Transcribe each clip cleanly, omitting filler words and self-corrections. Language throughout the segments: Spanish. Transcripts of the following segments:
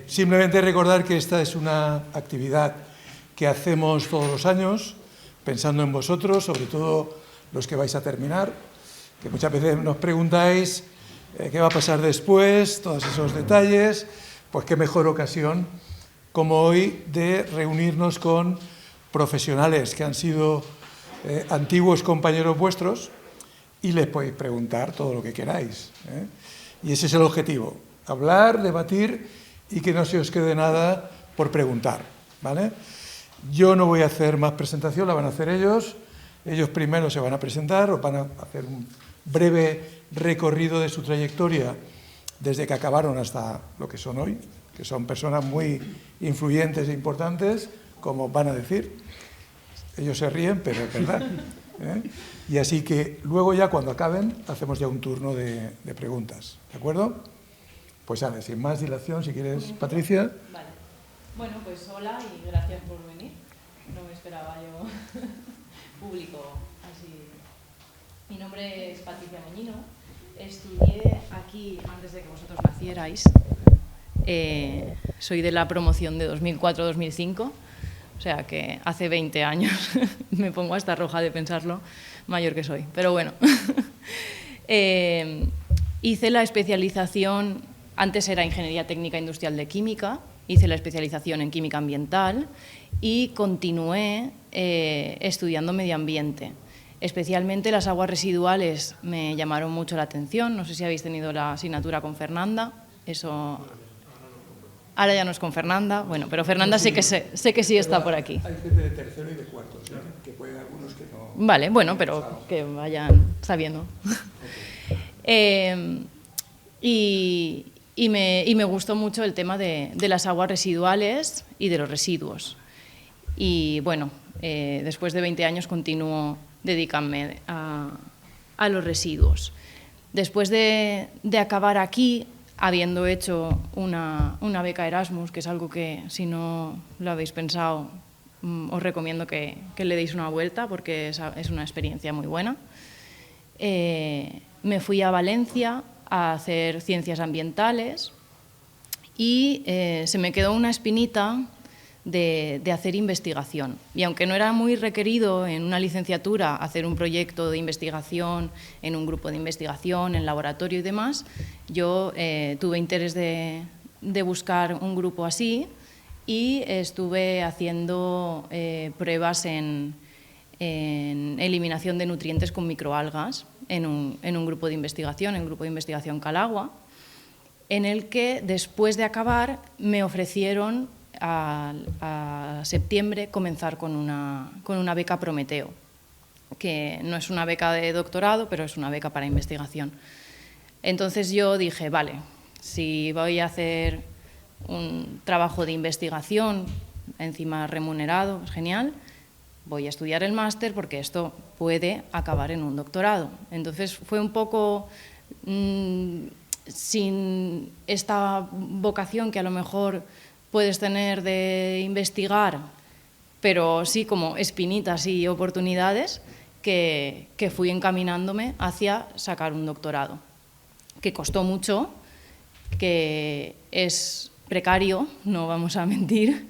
Simplemente recordar que esta es una actividad que hacemos todos los años, pensando en vosotros, sobre todo los que vais a terminar, que muchas veces nos preguntáis qué va a pasar después, todos esos detalles, pues qué mejor ocasión como hoy de reunirnos con profesionales que han sido antiguos compañeros vuestros y les podéis preguntar todo lo que queráis. Y ese es el objetivo, hablar, debatir y que no se os quede nada por preguntar, ¿vale? Yo no voy a hacer más presentación, la van a hacer ellos. Ellos primero se van a presentar, os van a hacer un breve recorrido de su trayectoria desde que acabaron hasta lo que son hoy, que son personas muy influyentes e importantes, como van a decir. Ellos se ríen, pero es verdad. Y así que luego ya cuando acaben hacemos ya un turno de preguntas, ¿de acuerdo? Pues Ana, sin más dilación, si quieres, Patricia. Vale. Bueno, pues hola y gracias por venir. No me esperaba yo público así. Mi nombre es Patricia Moñino. Estudié aquí antes de que vosotros nacierais. Soy de la promoción de 2004-2005. O sea que hace 20 años, me pongo hasta roja de pensarlo, mayor que soy, pero bueno. Hice la especialización, antes era Ingeniería Técnica Industrial de Química, hice la especialización en Química Ambiental y continué estudiando Medio Ambiente. Especialmente las aguas residuales me llamaron mucho la atención, no sé si habéis tenido la asignatura con Fernanda, eso... Ahora ya no es con Fernanda, bueno, pero Fernanda sé que sí está por aquí. Hay gente de tercero y de cuarto, ¿sí? Que puede algunos que no... Vale, bueno, pero que vayan sabiendo. Okay. Y me gustó mucho el tema de las aguas residuales y de los residuos. Y bueno, después de 20 años continúo dedicándome a los residuos. Después de acabar aquí, habiendo hecho una beca Erasmus, que es algo que, si no lo habéis pensado, os recomiendo que le deis una vuelta, porque es una experiencia muy buena. Me fui a Valencia a hacer ciencias ambientales y se me quedó una espinita de hacer investigación. Y aunque no era muy requerido en una licenciatura hacer un proyecto de investigación en un grupo de investigación, en laboratorio y demás, yo tuve interés de buscar un grupo así y estuve haciendo pruebas en eliminación de nutrientes con microalgas en un grupo de investigación, en el grupo de investigación Calagua, en el que después de acabar me ofrecieron a septiembre comenzar con una beca Prometeo, que no es una beca de doctorado, pero es una beca para investigación. Entonces yo dije, vale, si voy a hacer un trabajo de investigación, encima remunerado, es genial, voy a estudiar el máster porque esto puede acabar en un doctorado. Entonces fue un poco sin esta vocación que a lo mejor puedes tener de investigar, pero sí como espinitas y oportunidades que fui encaminándome hacia sacar un doctorado, que costó mucho, que es precario, no vamos a mentir,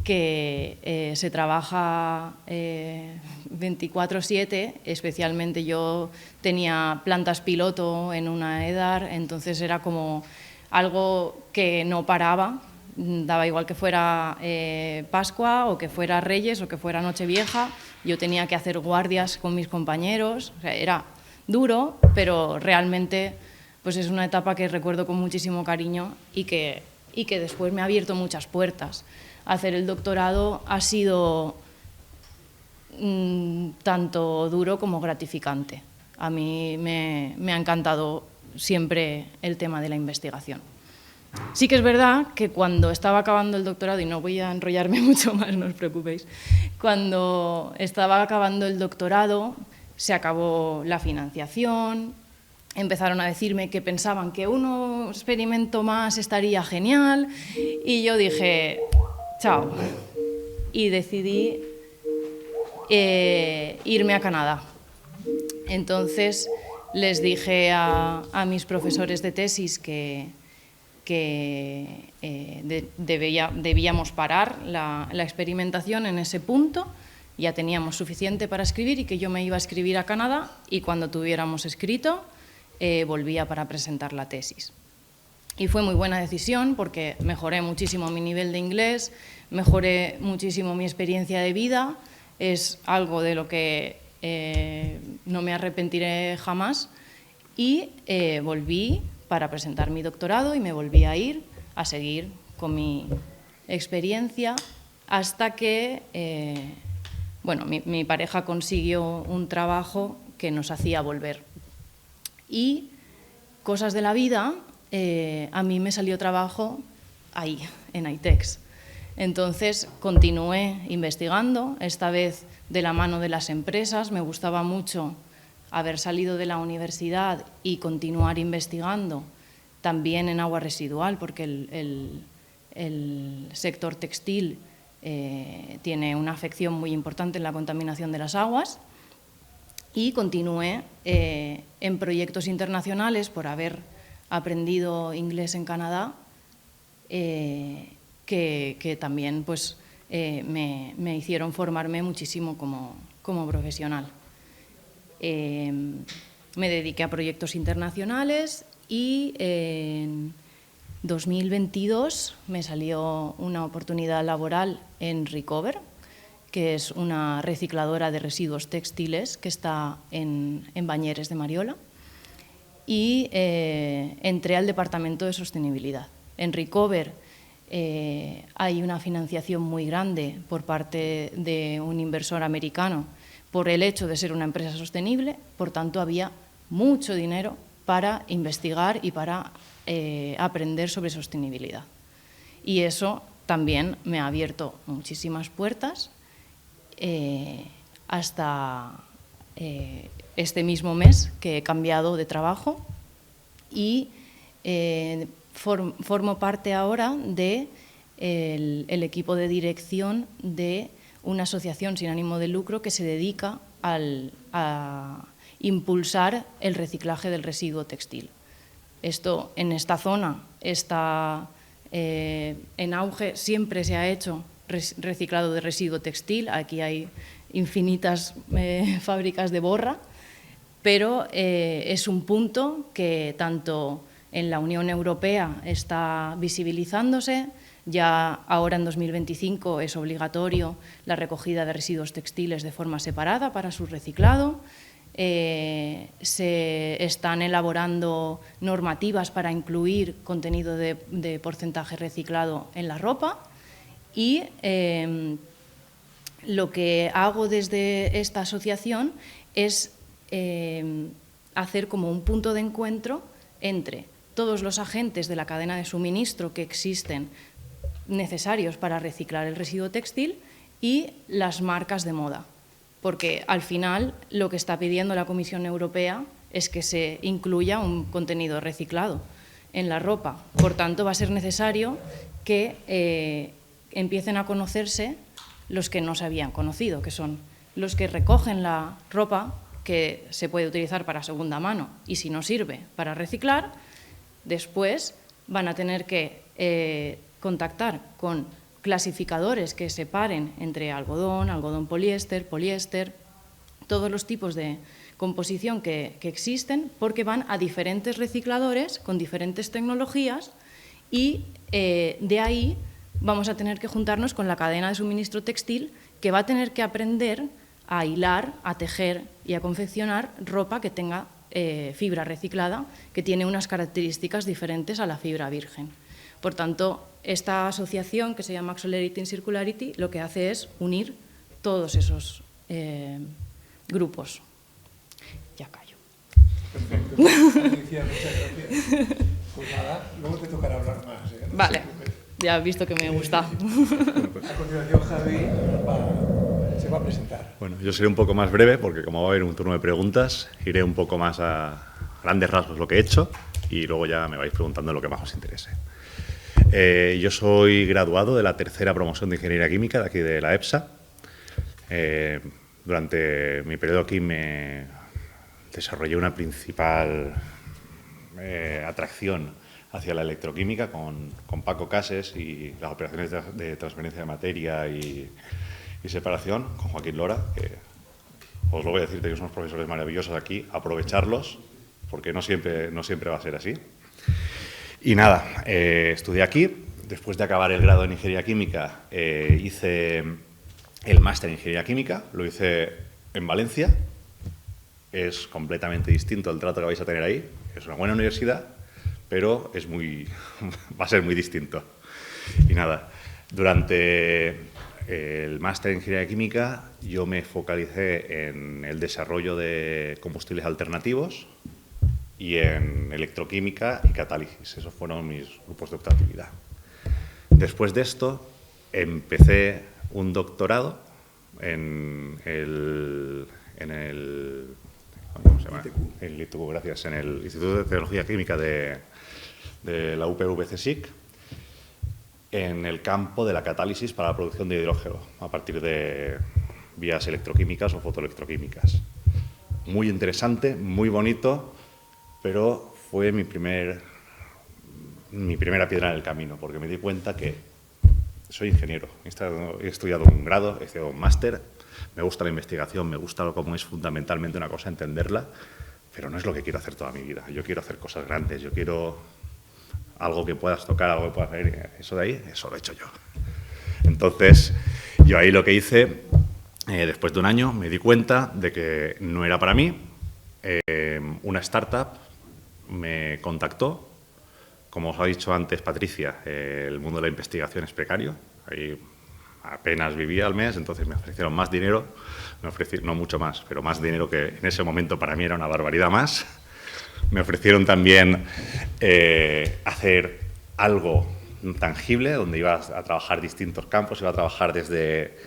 que se trabaja 24/7, especialmente yo tenía plantas piloto en una EDAR, entonces era como algo que no paraba. Daba igual que fuera Pascua o que fuera Reyes o que fuera Nochevieja, yo tenía que hacer guardias con mis compañeros, o sea, era duro, pero realmente pues es una etapa que recuerdo con muchísimo cariño y que después me ha abierto muchas puertas. Hacer el doctorado ha sido tanto duro como gratificante. A mí me ha encantado siempre el tema de la investigación. Sí que es verdad que cuando estaba acabando el doctorado, y no voy a enrollarme mucho más, no os preocupéis, cuando estaba acabando el doctorado se acabó la financiación, empezaron a decirme que pensaban que un experimento más estaría genial y yo dije, chao, y decidí irme a Canadá. Entonces les dije a mis profesores de tesis que que debíamos parar la experimentación en ese punto. Ya teníamos suficiente para escribir y que yo me iba a escribir a Canadá, y cuando tuviéramos escrito volvía para presentar la tesis. Y fue muy buena decisión porque mejoré muchísimo mi nivel de inglés, mejoré muchísimo mi experiencia de vida, es algo de lo que no me arrepentiré jamás, y volví para presentar mi doctorado y me volví a ir a seguir con mi experiencia hasta que bueno, mi pareja consiguió un trabajo que nos hacía volver. Y cosas de la vida, a mí me salió trabajo ahí, en ITEX. Entonces continué investigando, esta vez de la mano de las empresas. Me gustaba mucho haber salido de la universidad y continuar investigando también en agua residual, porque el sector textil tiene una afección muy importante en la contaminación de las aguas, y continué en proyectos internacionales por haber aprendido inglés en Canadá, que también pues, me hicieron formarme muchísimo como profesional. Me dediqué a proyectos internacionales y en 2022 me salió una oportunidad laboral en Recover, que es una recicladora de residuos textiles que está en Bañeres de Mariola, y entré al Departamento de Sostenibilidad. En Recover hay una financiación muy grande por parte de un inversor americano por el hecho de ser una empresa sostenible, por tanto había mucho dinero para investigar y para aprender sobre sostenibilidad. Y eso también me ha abierto muchísimas puertas hasta este mismo mes, que he cambiado de trabajo y formo parte ahora del equipo de dirección de una asociación sin ánimo de lucro que se dedica a impulsar el reciclaje del residuo textil. Esto en esta zona está en auge, siempre se ha hecho reciclado de residuo textil, aquí hay infinitas fábricas de borra, pero es un punto que tanto en la Unión Europea está visibilizándose. Ya ahora en 2025 es obligatorio la recogida de residuos textiles de forma separada para su reciclado. Se están elaborando normativas para incluir contenido de porcentaje reciclado en la ropa, y lo que hago desde esta asociación es hacer como un punto de encuentro entre todos los agentes de la cadena de suministro que existen necesarios para reciclar el residuo textil y las marcas de moda, porque al final lo que está pidiendo la Comisión Europea es que se incluya un contenido reciclado en la ropa. Por tanto, va a ser necesario que empiecen a conocerse los que no se habían conocido, que son los que recogen la ropa que se puede utilizar para segunda mano y si no sirve para reciclar, después van a tener que contactar con clasificadores que separen entre algodón, algodón poliéster, poliéster, todos los tipos de composición que existen, porque van a diferentes recicladores con diferentes tecnologías, y de ahí vamos a tener que juntarnos con la cadena de suministro textil, que va a tener que aprender a hilar, a tejer y a confeccionar ropa que tenga fibra reciclada, que tiene unas características diferentes a la fibra virgen. Por tanto, esta asociación, que se llama Accelerating Circularity, lo que hace es unir todos esos grupos. Ya callo. Perfecto. Alicia, muchas gracias. Pues nada, luego te tocará hablar más. No vale, ya has visto que me gusta. A continuación, Javi se va a presentar. Bueno, yo seré un poco más breve porque como va a haber un turno de preguntas, iré un poco más a grandes rasgos lo que he hecho y luego ya me vais preguntando lo que más os interese. Yo soy graduado de la tercera promoción de Ingeniería Química de aquí de la EPSA. Durante mi periodo aquí me desarrollé una principal atracción hacia la electroquímica con Paco Cases y las operaciones de transferencia de materia y separación, con Joaquín Lora, que os lo voy a decir, tenéis unos profesores maravillosos aquí, aprovecharlos, porque no siempre va a ser así. Y nada, estudié aquí. Después de acabar el grado en Ingeniería Química, hice el máster en Ingeniería Química, lo hice en Valencia. Es completamente distinto el trato que vais a tener ahí. Es una buena universidad, pero va a ser muy distinto. Y nada, durante el máster en Ingeniería Química yo me focalicé en el desarrollo de combustibles alternativos y en electroquímica y catálisis. Esos fueron mis grupos de optatividad. Después de esto, empecé un doctorado en el ¿cómo se llama? El ITQ, gracias, en el Instituto de Tecnología Química de la UPV CSIC, en el campo de la catálisis para la producción de hidrógeno a partir de vías electroquímicas o fotoelectroquímicas. Muy interesante, muy bonito, pero fue mi primera piedra en el camino, porque me di cuenta que soy ingeniero, he estudiado un grado, he estudiado un máster, me gusta la investigación, me gusta cómo es fundamentalmente una cosa, entenderla, pero no es lo que quiero hacer toda mi vida. Yo quiero hacer cosas grandes, yo quiero algo que puedas tocar, algo que puedas ver. Eso de ahí, eso lo he hecho yo. Entonces, yo ahí lo que hice, después de un año, me di cuenta de que no era para mí. Una startup me contactó. Como os ha dicho antes Patricia, el mundo de la investigación es precario. Ahí apenas vivía al mes, entonces me ofrecieron más dinero, no mucho más, pero más dinero que en ese momento para mí era una barbaridad más. Me ofrecieron también hacer algo tangible, donde iba a trabajar distintos campos, iba a trabajar desde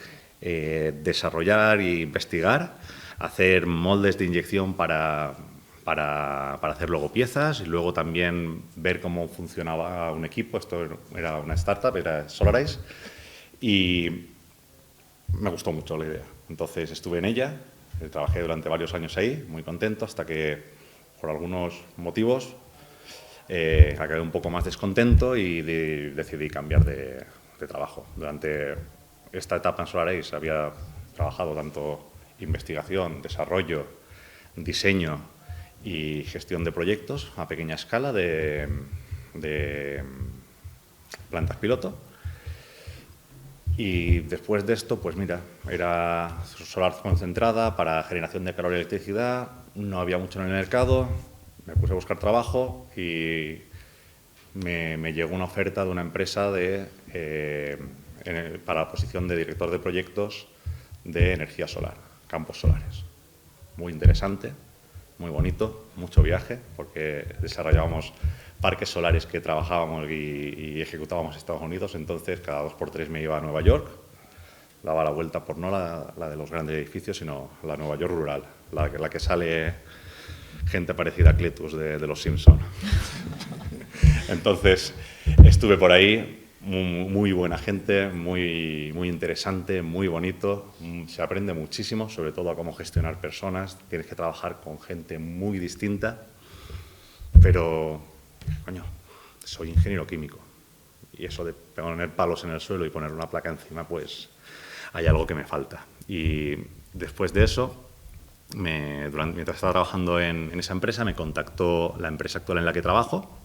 desarrollar e investigar, hacer moldes de inyección para hacer luego piezas y luego también ver cómo funcionaba un equipo. Esto era una startup, era Solarize, y me gustó mucho la idea. Entonces estuve en ella, trabajé durante varios años ahí, muy contento, hasta que por algunos motivos acabé un poco más descontento y decidí cambiar de trabajo. Durante esta etapa en Solarize había trabajado tanto investigación, desarrollo, diseño y gestión de proyectos a pequeña escala de plantas piloto. Y después de esto, pues mira, era solar concentrada para generación de calor y electricidad, no había mucho en el mercado, me puse a buscar trabajo y me llegó una oferta de una empresa para la posición de director de proyectos de energía solar, campos solares. Muy interesante, muy bonito, mucho viaje, porque desarrollábamos parques solares que trabajábamos y ejecutábamos en Estados Unidos. Entonces, cada 2 por 3 me iba a Nueva York, daba la vuelta por no la de los grandes edificios, sino la Nueva York rural, la que sale gente parecida a Cletus de los Simpson. Entonces, estuve por ahí, muy buena gente, muy interesante, muy bonito. Se aprende muchísimo, sobre todo a cómo gestionar personas. Tienes que trabajar con gente muy distinta, pero, coño, soy ingeniero químico. Y eso de poner palos en el suelo y poner una placa encima, pues hay algo que me falta. Y después de eso, mientras estaba trabajando en esa empresa, me contactó la empresa actual en la que trabajo,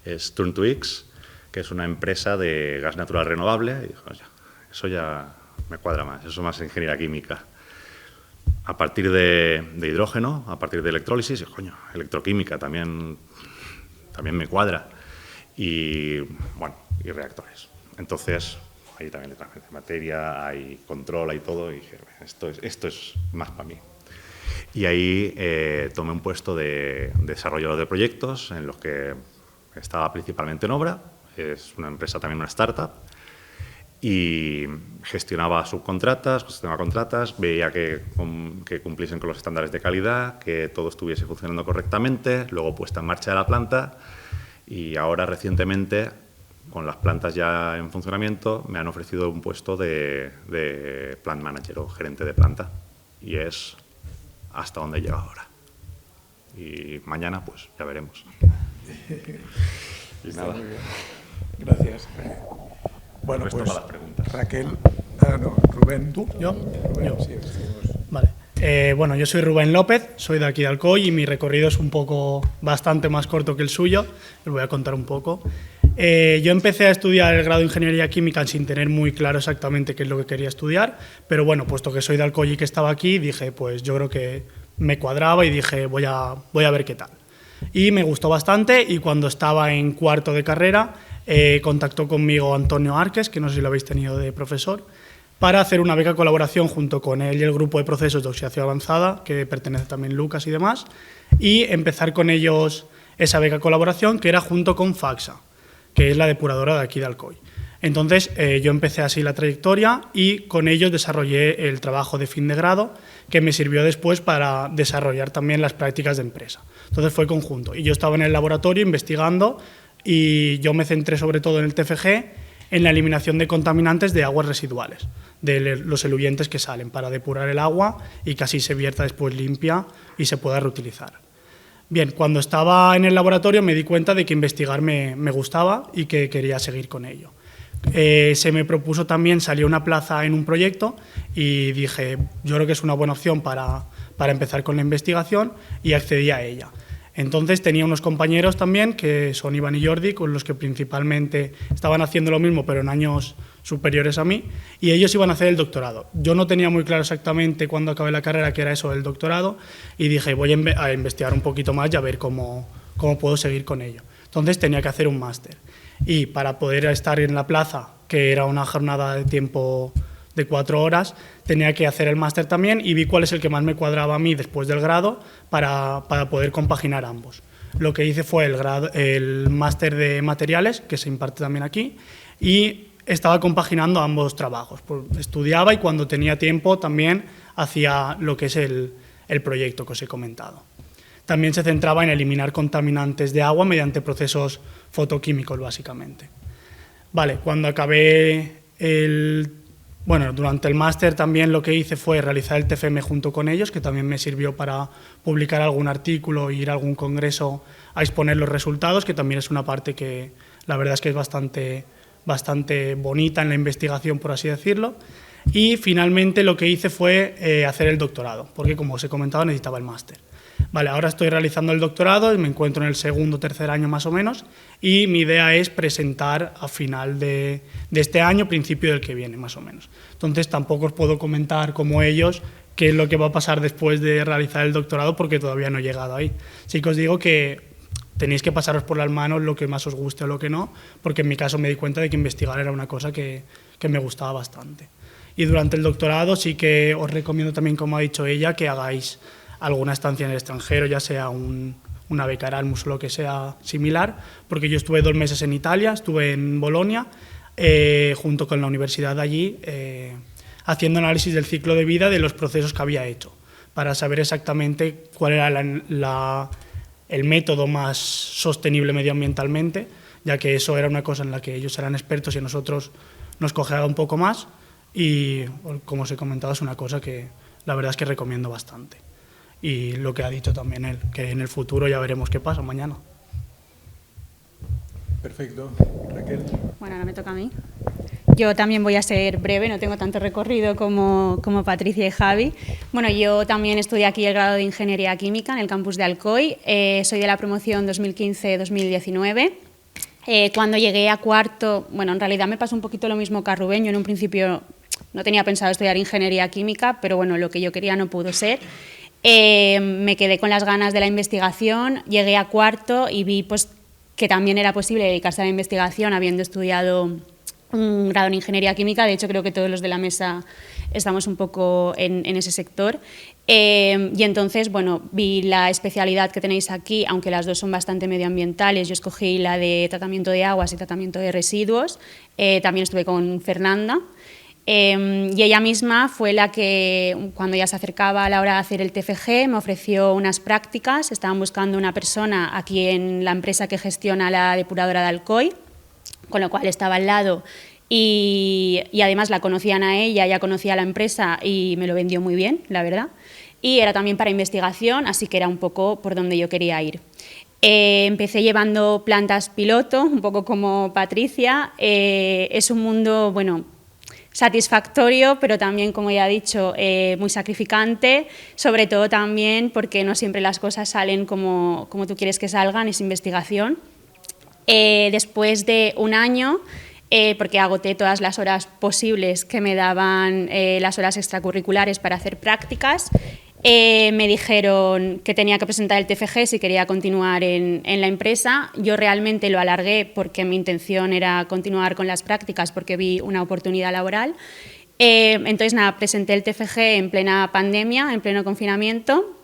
es Turn2X, que es una empresa de gas natural renovable. Y dijo, eso ya me cuadra más, eso más ingeniería química. A partir de hidrógeno, a partir de electrólisis, coño, electroquímica también me cuadra. Y, bueno, y reactores. Entonces, ahí también hay transferencia de materia, hay control, hay todo, y dije, esto es más para mí. Y ahí tomé un puesto de desarrollador de proyectos, en los que estaba principalmente en obra. Es una empresa, también una startup, y gestionaba subcontratas, gestionaba contratas, veía que cumpliesen con los estándares de calidad, que todo estuviese funcionando correctamente, luego puesta en marcha de la planta, y ahora recientemente, con las plantas ya en funcionamiento, me han ofrecido un puesto de plant manager o gerente de planta, y es hasta donde he llegado ahora. Y mañana, pues, ya veremos. Y Está nada. muy bien. Gracias. Bueno, Resto pues para las preguntas. Raquel, no, Rubén, ¿tú? ¿Yo? Rubén, Yo. sí, seguimos. Vale. Bueno, yo soy Rubén López, soy de aquí de Alcoy y mi recorrido es un poco bastante más corto que el suyo. Les voy a contar un poco. Yo empecé a estudiar el grado de Ingeniería Química sin tener muy claro exactamente qué es lo que quería estudiar, pero bueno, puesto que soy de Alcoy y que estaba aquí, dije, pues yo creo que me cuadraba y dije, voy a ver qué tal. Y me gustó bastante y cuando estaba en cuarto de carrera contactó conmigo Antonio Arques, que no sé si lo habéis tenido de profesor, para hacer una beca colaboración junto con él y el grupo de procesos de oxidación avanzada, que pertenece también Lucas y demás, y empezar con ellos esa beca colaboración que era junto con FACSA, que es la depuradora de aquí de Alcoy. Entonces yo empecé así la trayectoria y con ellos desarrollé el trabajo de fin de grado que me sirvió después para desarrollar también las prácticas de empresa. Entonces fue conjunto y yo estaba en el laboratorio investigando y yo me centré sobre todo en el TFG, en la eliminación de contaminantes de aguas residuales, de los eluyentes que salen para depurar el agua y que así se vierta después limpia y se pueda reutilizar. Bien, cuando estaba en el laboratorio me di cuenta de que investigar me gustaba y que quería seguir con ello. Se me propuso también, salió una plaza en un proyecto y dije, yo creo que es una buena opción para empezar con la investigación y accedí a ella. Entonces tenía unos compañeros también, que son Iván y Jordi, con los que principalmente estaban haciendo lo mismo, pero en años superiores a mí, y ellos iban a hacer el doctorado. Yo no tenía muy claro exactamente cuando acabé la carrera qué era eso del doctorado, y dije, voy a investigar un poquito más y a ver cómo puedo seguir con ello. Entonces tenía que hacer un máster. Y para poder estar en la plaza, que era una jornada de tiempo de 4 horas, tenía que hacer el máster también y vi cuál es el que más me cuadraba a mí después del grado para poder compaginar ambos. Lo que hice fue el máster de materiales, que se imparte también aquí, y estaba compaginando ambos trabajos. Estudiaba y cuando tenía tiempo también hacía lo que es el proyecto que os he comentado. También se centraba en eliminar contaminantes de agua mediante procesos fotoquímicos, básicamente. Vale, cuando acabé durante el máster también lo que hice fue realizar el TFM junto con ellos, que también me sirvió para publicar algún artículo e ir a algún congreso a exponer los resultados, que también es una parte que la verdad es que es bastante bonita en la investigación, por así decirlo. Y finalmente lo que hice fue hacer el doctorado, porque como os he comentado necesitaba el máster. Vale, ahora estoy realizando el doctorado y me encuentro en el segundo o tercer año más o menos y mi idea es presentar a final de este año, principio del que viene más o menos. Entonces tampoco os puedo comentar como ellos qué es lo que va a pasar después de realizar el doctorado porque todavía no he llegado ahí. Sí que os digo que tenéis que pasaros por las manos lo que más os guste o lo que no, porque en mi caso me di cuenta de que investigar era una cosa que me gustaba bastante. Y durante el doctorado sí que os recomiendo también, como ha dicho ella, que hagáis alguna estancia en el extranjero, ya sea una beca Erasmus o lo que sea similar, porque yo estuve 2 meses en Italia, estuve en Bolonia, junto con la universidad de allí, haciendo análisis del ciclo de vida de los procesos que había hecho, para saber exactamente cuál era el método más sostenible medioambientalmente, ya que eso era una cosa en la que ellos eran expertos y a nosotros nos cojeaba un poco más, y como os he comentado es una cosa que la verdad es que recomiendo bastante. Y lo que ha dicho también él, que en el futuro ya veremos qué pasa mañana. Perfecto. Raquel. Bueno, ahora me toca a mí. Yo también voy a ser breve, no tengo tanto recorrido como Patricia y Javi. Bueno, yo también estudié aquí el grado de Ingeniería Química en el campus de Alcoy. Soy de la promoción 2015-2019. Cuando llegué a cuarto, bueno, en realidad me pasó un poquito lo mismo que a Rubén. Yo en un principio no tenía pensado estudiar Ingeniería Química, pero bueno, lo que yo quería no pudo ser. Me quedé con las ganas de la investigación, llegué a cuarto y vi pues, que también era posible dedicarse a la investigación habiendo estudiado un grado en Ingeniería Química. De hecho, creo que todos los de la mesa estamos un poco en ese sector. Y entonces, bueno, vi la especialidad que tenéis aquí, aunque las dos son bastante medioambientales. Yo escogí la de tratamiento de aguas y tratamiento de residuos. También estuve con Fernanda. Y ella misma fue la que, cuando ya se acercaba a la hora de hacer el TFG, me ofreció unas prácticas. Estaban buscando una persona aquí en la empresa que gestiona la depuradora de Alcoy, con lo cual estaba al lado y además la conocían a ella, ya conocía a la empresa y me lo vendió muy bien, la verdad. Y era también para investigación, así que era un poco por donde yo quería ir. Empecé llevando plantas piloto, un poco como Patricia. Es un mundo, bueno, satisfactorio, pero también, como ya he dicho, muy sacrificante, sobre todo también porque no siempre las cosas salen como tú quieres que salgan, es investigación. Después de un año, porque agoté todas las horas posibles que me daban las horas extracurriculares para hacer prácticas, me dijeron que tenía que presentar el TFG si quería continuar en la empresa. Yo realmente lo alargué porque mi intención era continuar con las prácticas porque vi una oportunidad laboral. Entonces, nada, presenté el TFG en plena pandemia, en pleno confinamiento.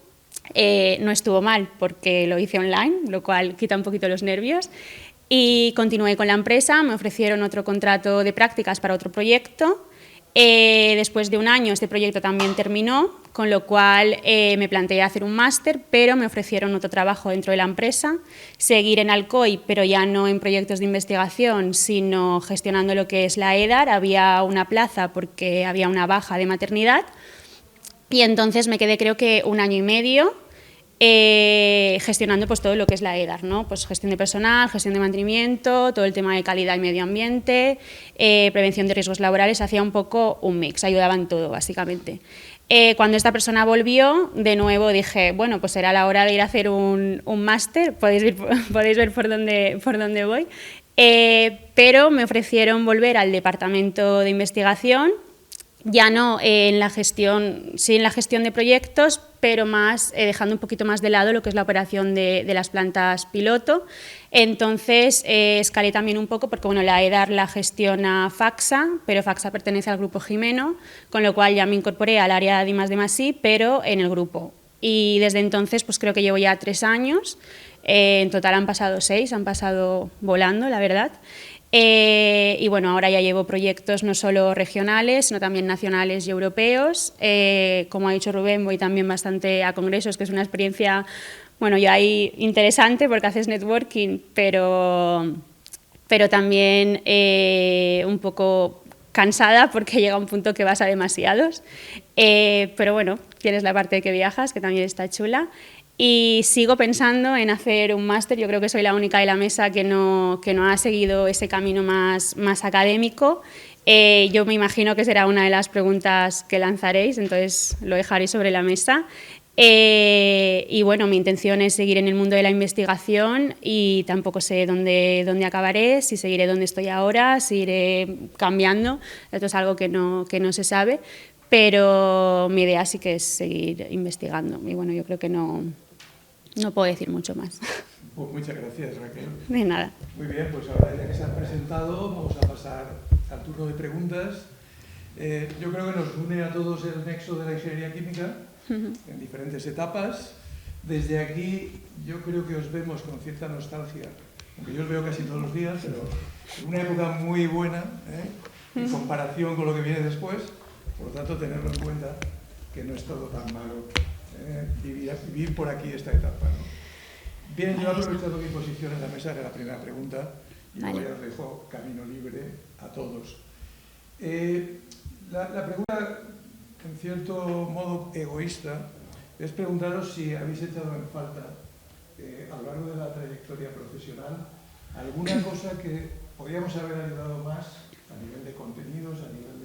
No estuvo mal porque lo hice online, lo cual quita un poquito los nervios. Y continué con la empresa, me ofrecieron otro contrato de prácticas para otro proyecto. Después de un año este proyecto también terminó, con lo cual me planteé hacer un máster, pero me ofrecieron otro trabajo dentro de la empresa, seguir en Alcoy, pero ya no en proyectos de investigación, sino gestionando lo que es la EDAR. Había una plaza porque había una baja de maternidad y entonces me quedé creo que un año y medio gestionando pues todo lo que es la EDAR, ¿no? Pues gestión de personal, gestión de mantenimiento, todo el tema de calidad y medio ambiente, prevención de riesgos laborales. Hacía un poco un mix, ayudaba en todo básicamente. Cuando esta persona volvió, de nuevo dije, bueno, pues era la hora de ir a hacer un máster, podéis ver por dónde voy, pero me ofrecieron volver al departamento de investigación, ya no en la gestión, sí en la gestión de proyectos, pero más dejando un poquito más de lado lo que es la operación de las plantas piloto. Entonces escalé también un poco porque bueno, la EDAR la gestiona FACSA, pero FACSA pertenece al grupo Gimeno, con lo cual ya me incorporé al área de I+D+I, pero en el grupo. Y desde entonces pues creo que llevo ya 3 años, en total han pasado 6, han pasado volando, la verdad. Y bueno, ahora ya llevo proyectos no solo regionales, sino también nacionales y europeos. Como ha dicho Rubén, voy también bastante a congresos, que es una experiencia, bueno, ya ahí interesante porque haces networking, pero también un poco cansada porque llega un punto que vas a demasiados. Pero bueno, tienes la parte de que viajas, que también está chula. Y sigo pensando en hacer un máster. Yo creo que soy la única de la mesa que no ha seguido ese camino más académico. Yo me imagino que será una de las preguntas que lanzaréis, entonces lo dejaré sobre la mesa. Y bueno, mi intención es seguir en el mundo de la investigación y tampoco sé dónde acabaré, si seguiré donde estoy ahora, si iré cambiando. Esto es algo que no se sabe, pero mi idea sí que es seguir investigando. Y bueno, yo creo que no puedo decir mucho más. Pues muchas gracias, Raquel. De nada. Muy bien, pues ahora ya que se han presentado, vamos a pasar al turno de preguntas. Yo creo que nos une a todos el nexo de la ingeniería química en diferentes etapas. Desde aquí yo creo que os vemos con cierta nostalgia, aunque yo os veo casi todos los días, pero en una época muy buena, en comparación con lo que viene después. Por lo tanto, tenerlo en cuenta, que no es todo tan malo vivir por aquí esta etapa, ¿no? Bien, yo aprovecho mi posición en la mesa de la primera pregunta y luego ya os dejo camino libre a todos. La pregunta, en cierto modo egoísta, es preguntaros si habéis echado en falta, a lo largo de la trayectoria profesional, alguna cosa que podríamos haber ayudado más a nivel de contenidos, a nivel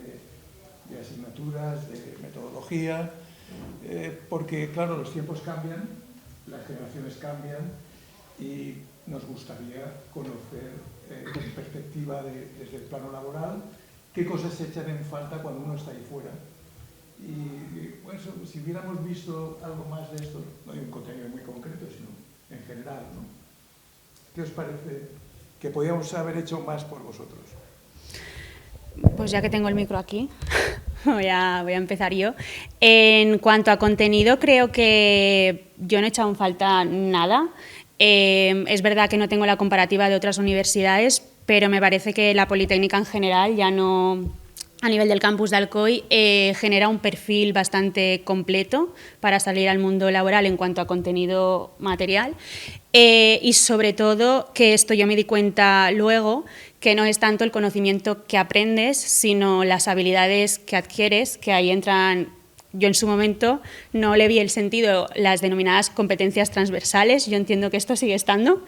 de asignaturas, de metodología, porque claro, los tiempos cambian, las generaciones cambian y nos gustaría conocer en perspectiva desde el plano laboral qué cosas se echan en falta cuando uno está ahí fuera. Y bueno, si hubiéramos visto algo más de esto, no hay un contenido muy concreto, sino en general, ¿no? ¿Qué os parece que podíamos haber hecho más por vosotros? Pues ya que tengo el micro aquí, voy a empezar yo. En cuanto a contenido, creo que yo no he echado en falta nada. Es verdad que no tengo la comparativa de otras universidades, pero me parece que la Politécnica en general, ya no a nivel del campus de Alcoy, genera un perfil bastante completo para salir al mundo laboral en cuanto a contenido material. Y sobre todo, que esto yo me di cuenta luego, que no es tanto el conocimiento que aprendes, sino las habilidades que adquieres, que ahí entran yo en su momento no le vi el sentido, las denominadas competencias transversales. Yo entiendo que esto sigue estando.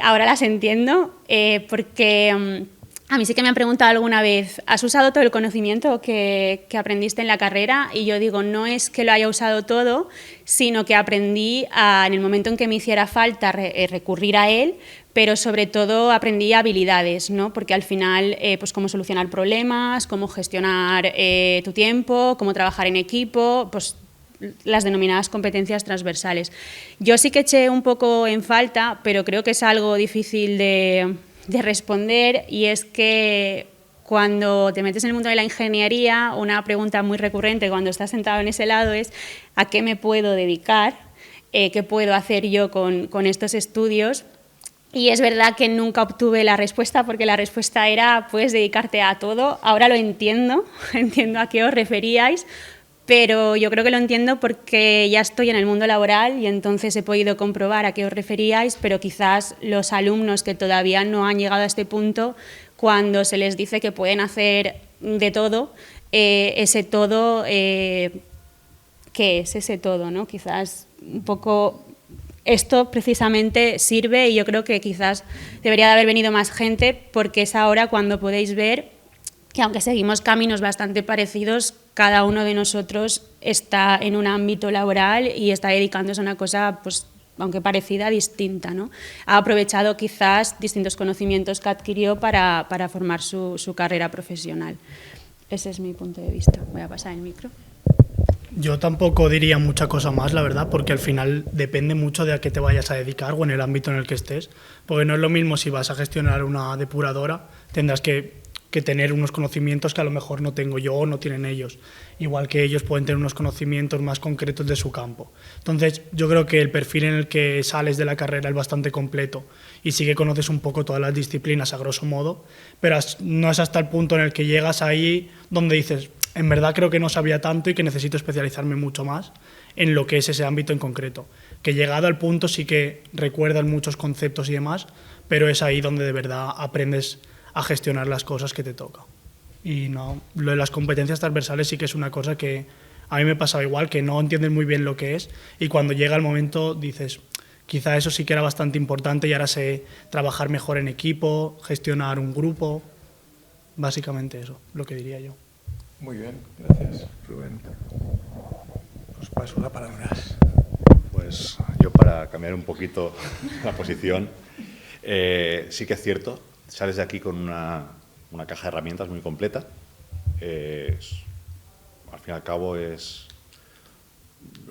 Ahora las entiendo porque a mí sí que me han preguntado alguna vez, ¿has usado todo el conocimiento que aprendiste en la carrera? Y yo digo, no es que lo haya usado todo, sino que aprendí en el momento en que me hiciera falta recurrir a él, pero sobre todo aprendí habilidades, ¿no? Porque al final, pues cómo solucionar problemas, cómo gestionar tu tiempo, cómo trabajar en equipo, pues las denominadas competencias transversales. Yo sí que eché un poco en falta, pero creo que es algo difícil de responder, y es que cuando te metes en el mundo de la ingeniería, una pregunta muy recurrente cuando estás sentado en ese lado es ¿a qué me puedo dedicar? ¿Qué puedo hacer yo con estos estudios? Y es verdad que nunca obtuve la respuesta, porque la respuesta era puedes dedicarte a todo. Ahora lo entiendo, entiendo a qué os referíais, pero yo creo que lo entiendo porque ya estoy en el mundo laboral y entonces he podido comprobar a qué os referíais, pero quizás los alumnos que todavía no han llegado a este punto, cuando se les dice que pueden hacer de todo, ese todo, ¿qué es ese todo, ¿no? Quizás un poco esto precisamente sirve, y yo creo que quizás debería de haber venido más gente, porque es ahora cuando podéis ver que aunque seguimos caminos bastante parecidos, cada uno de nosotros está en un ámbito laboral y está dedicándose a una cosa, pues, aunque parecida, distinta, ¿no? Ha aprovechado quizás distintos conocimientos que adquirió para formar su carrera profesional. Ese es mi punto de vista. Voy a pasar el micro. Yo tampoco diría mucha cosa más, la verdad, porque al final depende mucho de a qué te vayas a dedicar o en el ámbito en el que estés, porque no es lo mismo si vas a gestionar una depuradora, tendrás que tener unos conocimientos que a lo mejor no tengo yo o no tienen ellos, igual que ellos pueden tener unos conocimientos más concretos de su campo. Entonces, yo creo que el perfil en el que sales de la carrera es bastante completo y sí que conoces un poco todas las disciplinas a grosso modo, pero no es hasta el punto en el que llegas ahí donde dices, en verdad creo que no sabía tanto y que necesito especializarme mucho más en lo que es ese ámbito en concreto. Que llegado al punto sí que recuerdas muchos conceptos y demás, pero es ahí donde de verdad aprendes a gestionar las cosas que te toca. Y no, lo de las competencias transversales sí que es una cosa que a mí me pasaba igual, que no entiendes muy bien lo que es, y cuando llega el momento dices, quizá eso sí que era bastante importante y ahora sé trabajar mejor en equipo, gestionar un grupo, básicamente eso, lo que diría yo. Muy bien, gracias, Rubén. Os paso la palabra. Pues yo, para cambiar un poquito la posición, sí que es cierto, sales de aquí con una caja de herramientas muy completa. Al fin y al cabo,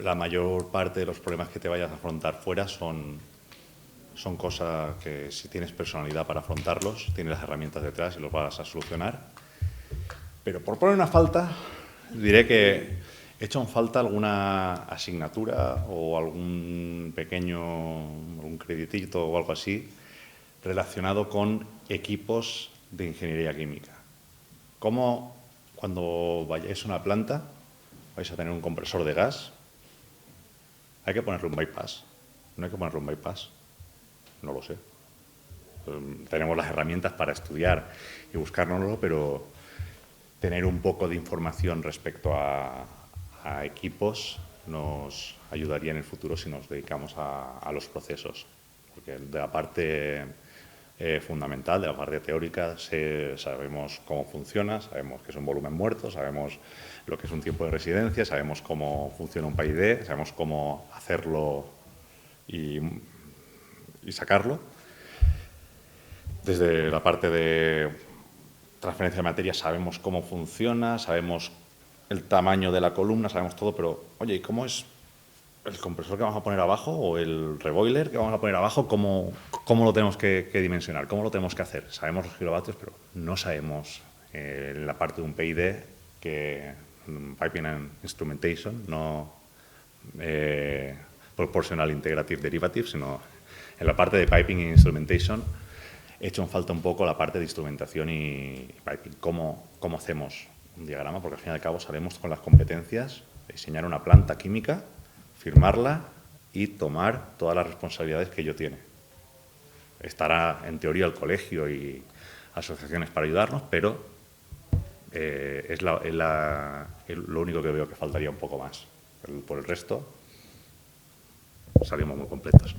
la mayor parte de los problemas que te vayas a afrontar fuera son cosas que, si tienes personalidad para afrontarlos, tienes las herramientas detrás y los vas a solucionar. Pero por poner una falta, diré que he hecho en falta alguna asignatura o algún creditito o algo así relacionado con equipos de ingeniería química. Como cuando vayáis a una planta vais a tener un compresor de gas, hay que ponerle un bypass. No hay que ponerle un bypass. No lo sé. Tenemos las herramientas para estudiar y buscárnoslo, pero tener un poco de información respecto a equipos nos ayudaría en el futuro si nos dedicamos a los procesos. Porque de la parte fundamental, de la parte teórica, sabemos cómo funciona, sabemos que es un volumen muerto, sabemos lo que es un tiempo de residencia, sabemos cómo funciona un PID, sabemos cómo hacerlo y sacarlo. Desde la parte de transferencia de materia sabemos cómo funciona, sabemos el tamaño de la columna, sabemos todo, pero, oye, ¿y cómo es el compresor que vamos a poner abajo o el reboiler que vamos a poner abajo? ¿Cómo lo tenemos que dimensionar? ¿Cómo lo tenemos que hacer? Sabemos los kilovatios, pero no sabemos en la parte de un PID, que Piping and Instrumentation, no Proportional Integrative Derivative, sino en la parte de Piping and Instrumentation he hecho en falta un poco la parte de instrumentación y piping. ¿Cómo hacemos un diagrama? Porque al fin y al cabo sabemos con las competencias de diseñar una planta química, firmarla y tomar todas las responsabilidades que ello tiene. Estará en teoría el colegio y asociaciones para ayudarnos, pero es lo único que veo que faltaría un poco más. Por el resto, salimos muy completos.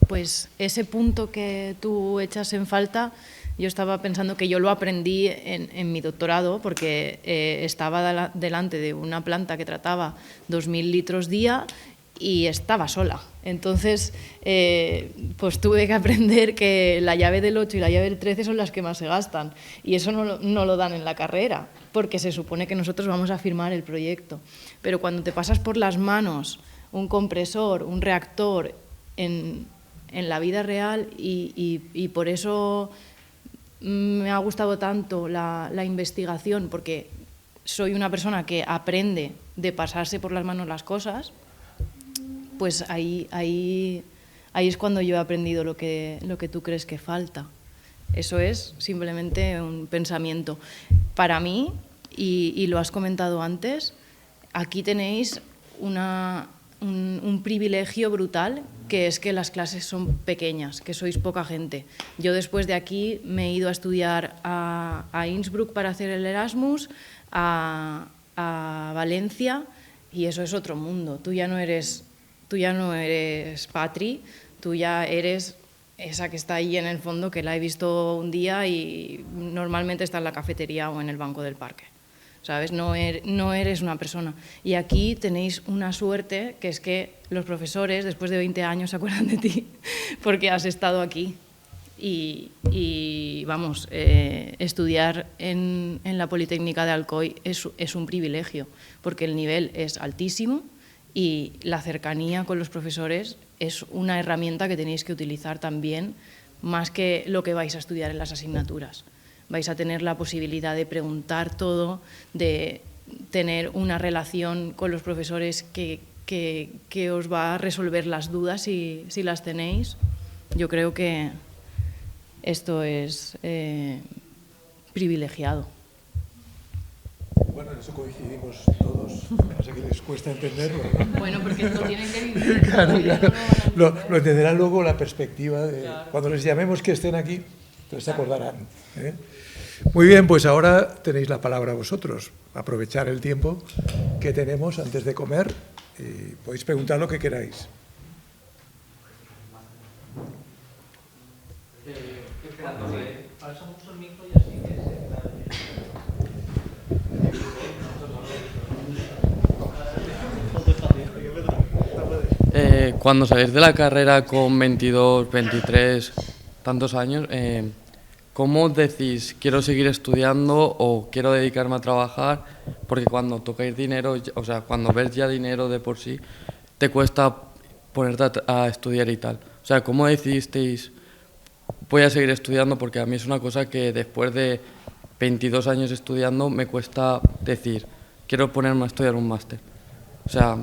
Pues ese punto que tú echas en falta, yo estaba pensando que yo lo aprendí en mi doctorado, porque estaba delante de una planta que trataba 2.000 litros día y estaba sola. Entonces, pues tuve que aprender que la llave del 8 y la llave del 13 son las que más se gastan, y eso no lo dan en la carrera, porque se supone que nosotros vamos a firmar el proyecto. Pero cuando te pasas por las manos un compresor, un reactor en la vida real, y por eso me ha gustado tanto la investigación, porque soy una persona que aprende de pasarse por las manos las cosas, pues ahí es cuando yo he aprendido lo que tú crees que falta. Eso es simplemente un pensamiento. Para mí, y lo has comentado antes, aquí tenéis un privilegio brutal, que es que las clases son pequeñas, que sois poca gente. Yo después de aquí me he ido a estudiar a Innsbruck para hacer el Erasmus, a Valencia, y eso es otro mundo. Tú ya no eres Patri, tú ya eres esa que está ahí en el fondo, que la he visto un día y normalmente está en la cafetería o en el banco del parque. ¿Sabes? No eres una persona. Y aquí tenéis una suerte, que es que los profesores, después de 20 años, se acuerdan de ti, porque has estado aquí. Y vamos, estudiar en la Politécnica de Alcoy es un privilegio, porque el nivel es altísimo y la cercanía con los profesores es una herramienta que tenéis que utilizar también, más que lo que vais a estudiar en las asignaturas. Vais a tener la posibilidad de preguntar todo, de tener una relación con los profesores que os va a resolver las dudas si las tenéis. Yo creo que esto es privilegiado. Bueno, en eso coincidimos todos. No sé qué les cuesta entenderlo. Bueno, porque lo tienen que vivir. Claro. Lo entenderán luego la perspectiva de... Claro. Cuando les llamemos que estén aquí, entonces se acordarán. Muy bien, pues ahora tenéis la palabra vosotros. Aprovechar el tiempo que tenemos antes de comer y podéis preguntar lo que queráis. Cuando salís de la carrera con 22, 23, tantos años, ¿cómo decís quiero seguir estudiando o quiero dedicarme a trabajar? Porque cuando tocáis dinero, o sea, cuando ves ya dinero de por sí, te cuesta ponerte a estudiar y tal. O sea, ¿cómo decidisteis voy a seguir estudiando? Porque a mí es una cosa que después de 22 años estudiando me cuesta decir quiero ponerme a estudiar un máster. O sea,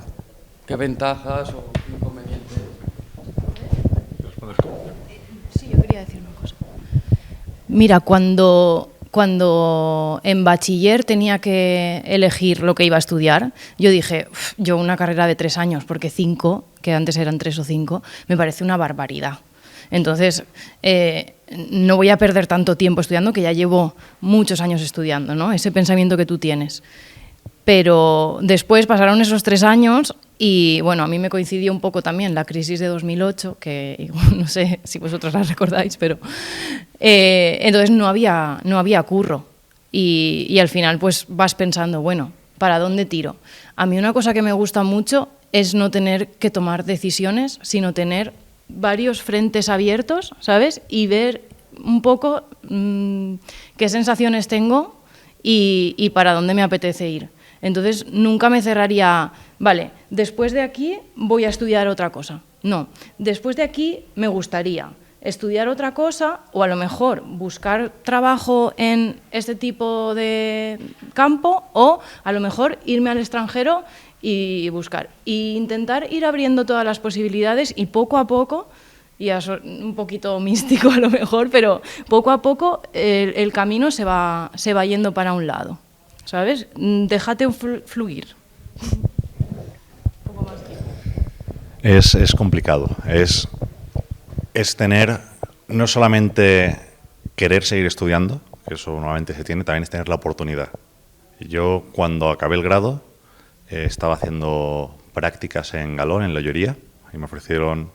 ¿qué ventajas o inconvenientes? Sí, yo quería decir una cosa. Mira, cuando en bachiller tenía que elegir lo que iba a estudiar, yo dije, yo una carrera de 3 años, porque 5, que antes eran 3 o 5, me parece una barbaridad. Entonces, no voy a perder tanto tiempo estudiando, que ya llevo muchos años estudiando, ¿no? Ese pensamiento que tú tienes. Pero después pasaron esos 3 años y, bueno, a mí me coincidió un poco también la crisis de 2008, que no sé si vosotros la recordáis, pero entonces no había curro. Y al final pues vas pensando, bueno, ¿para dónde tiro? A mí una cosa que me gusta mucho es no tener que tomar decisiones, sino tener varios frentes abiertos, ¿sabes? Y ver un poco qué sensaciones tengo y para dónde me apetece ir. Entonces, nunca me cerraría, vale, después de aquí voy a estudiar otra cosa. No, después de aquí me gustaría estudiar otra cosa o a lo mejor buscar trabajo en este tipo de campo o a lo mejor irme al extranjero y buscar. E intentar ir abriendo todas las posibilidades y poco a poco, y es un poquito místico a lo mejor, pero poco a poco el camino se va yendo para un lado. ¿Sabes? Déjate fluir. Es complicado. Es tener, no solamente querer seguir estudiando, que eso normalmente se tiene, también es tener la oportunidad. Yo, cuando acabé el grado, estaba haciendo prácticas en Galón, en la Lloría, y me ofrecieron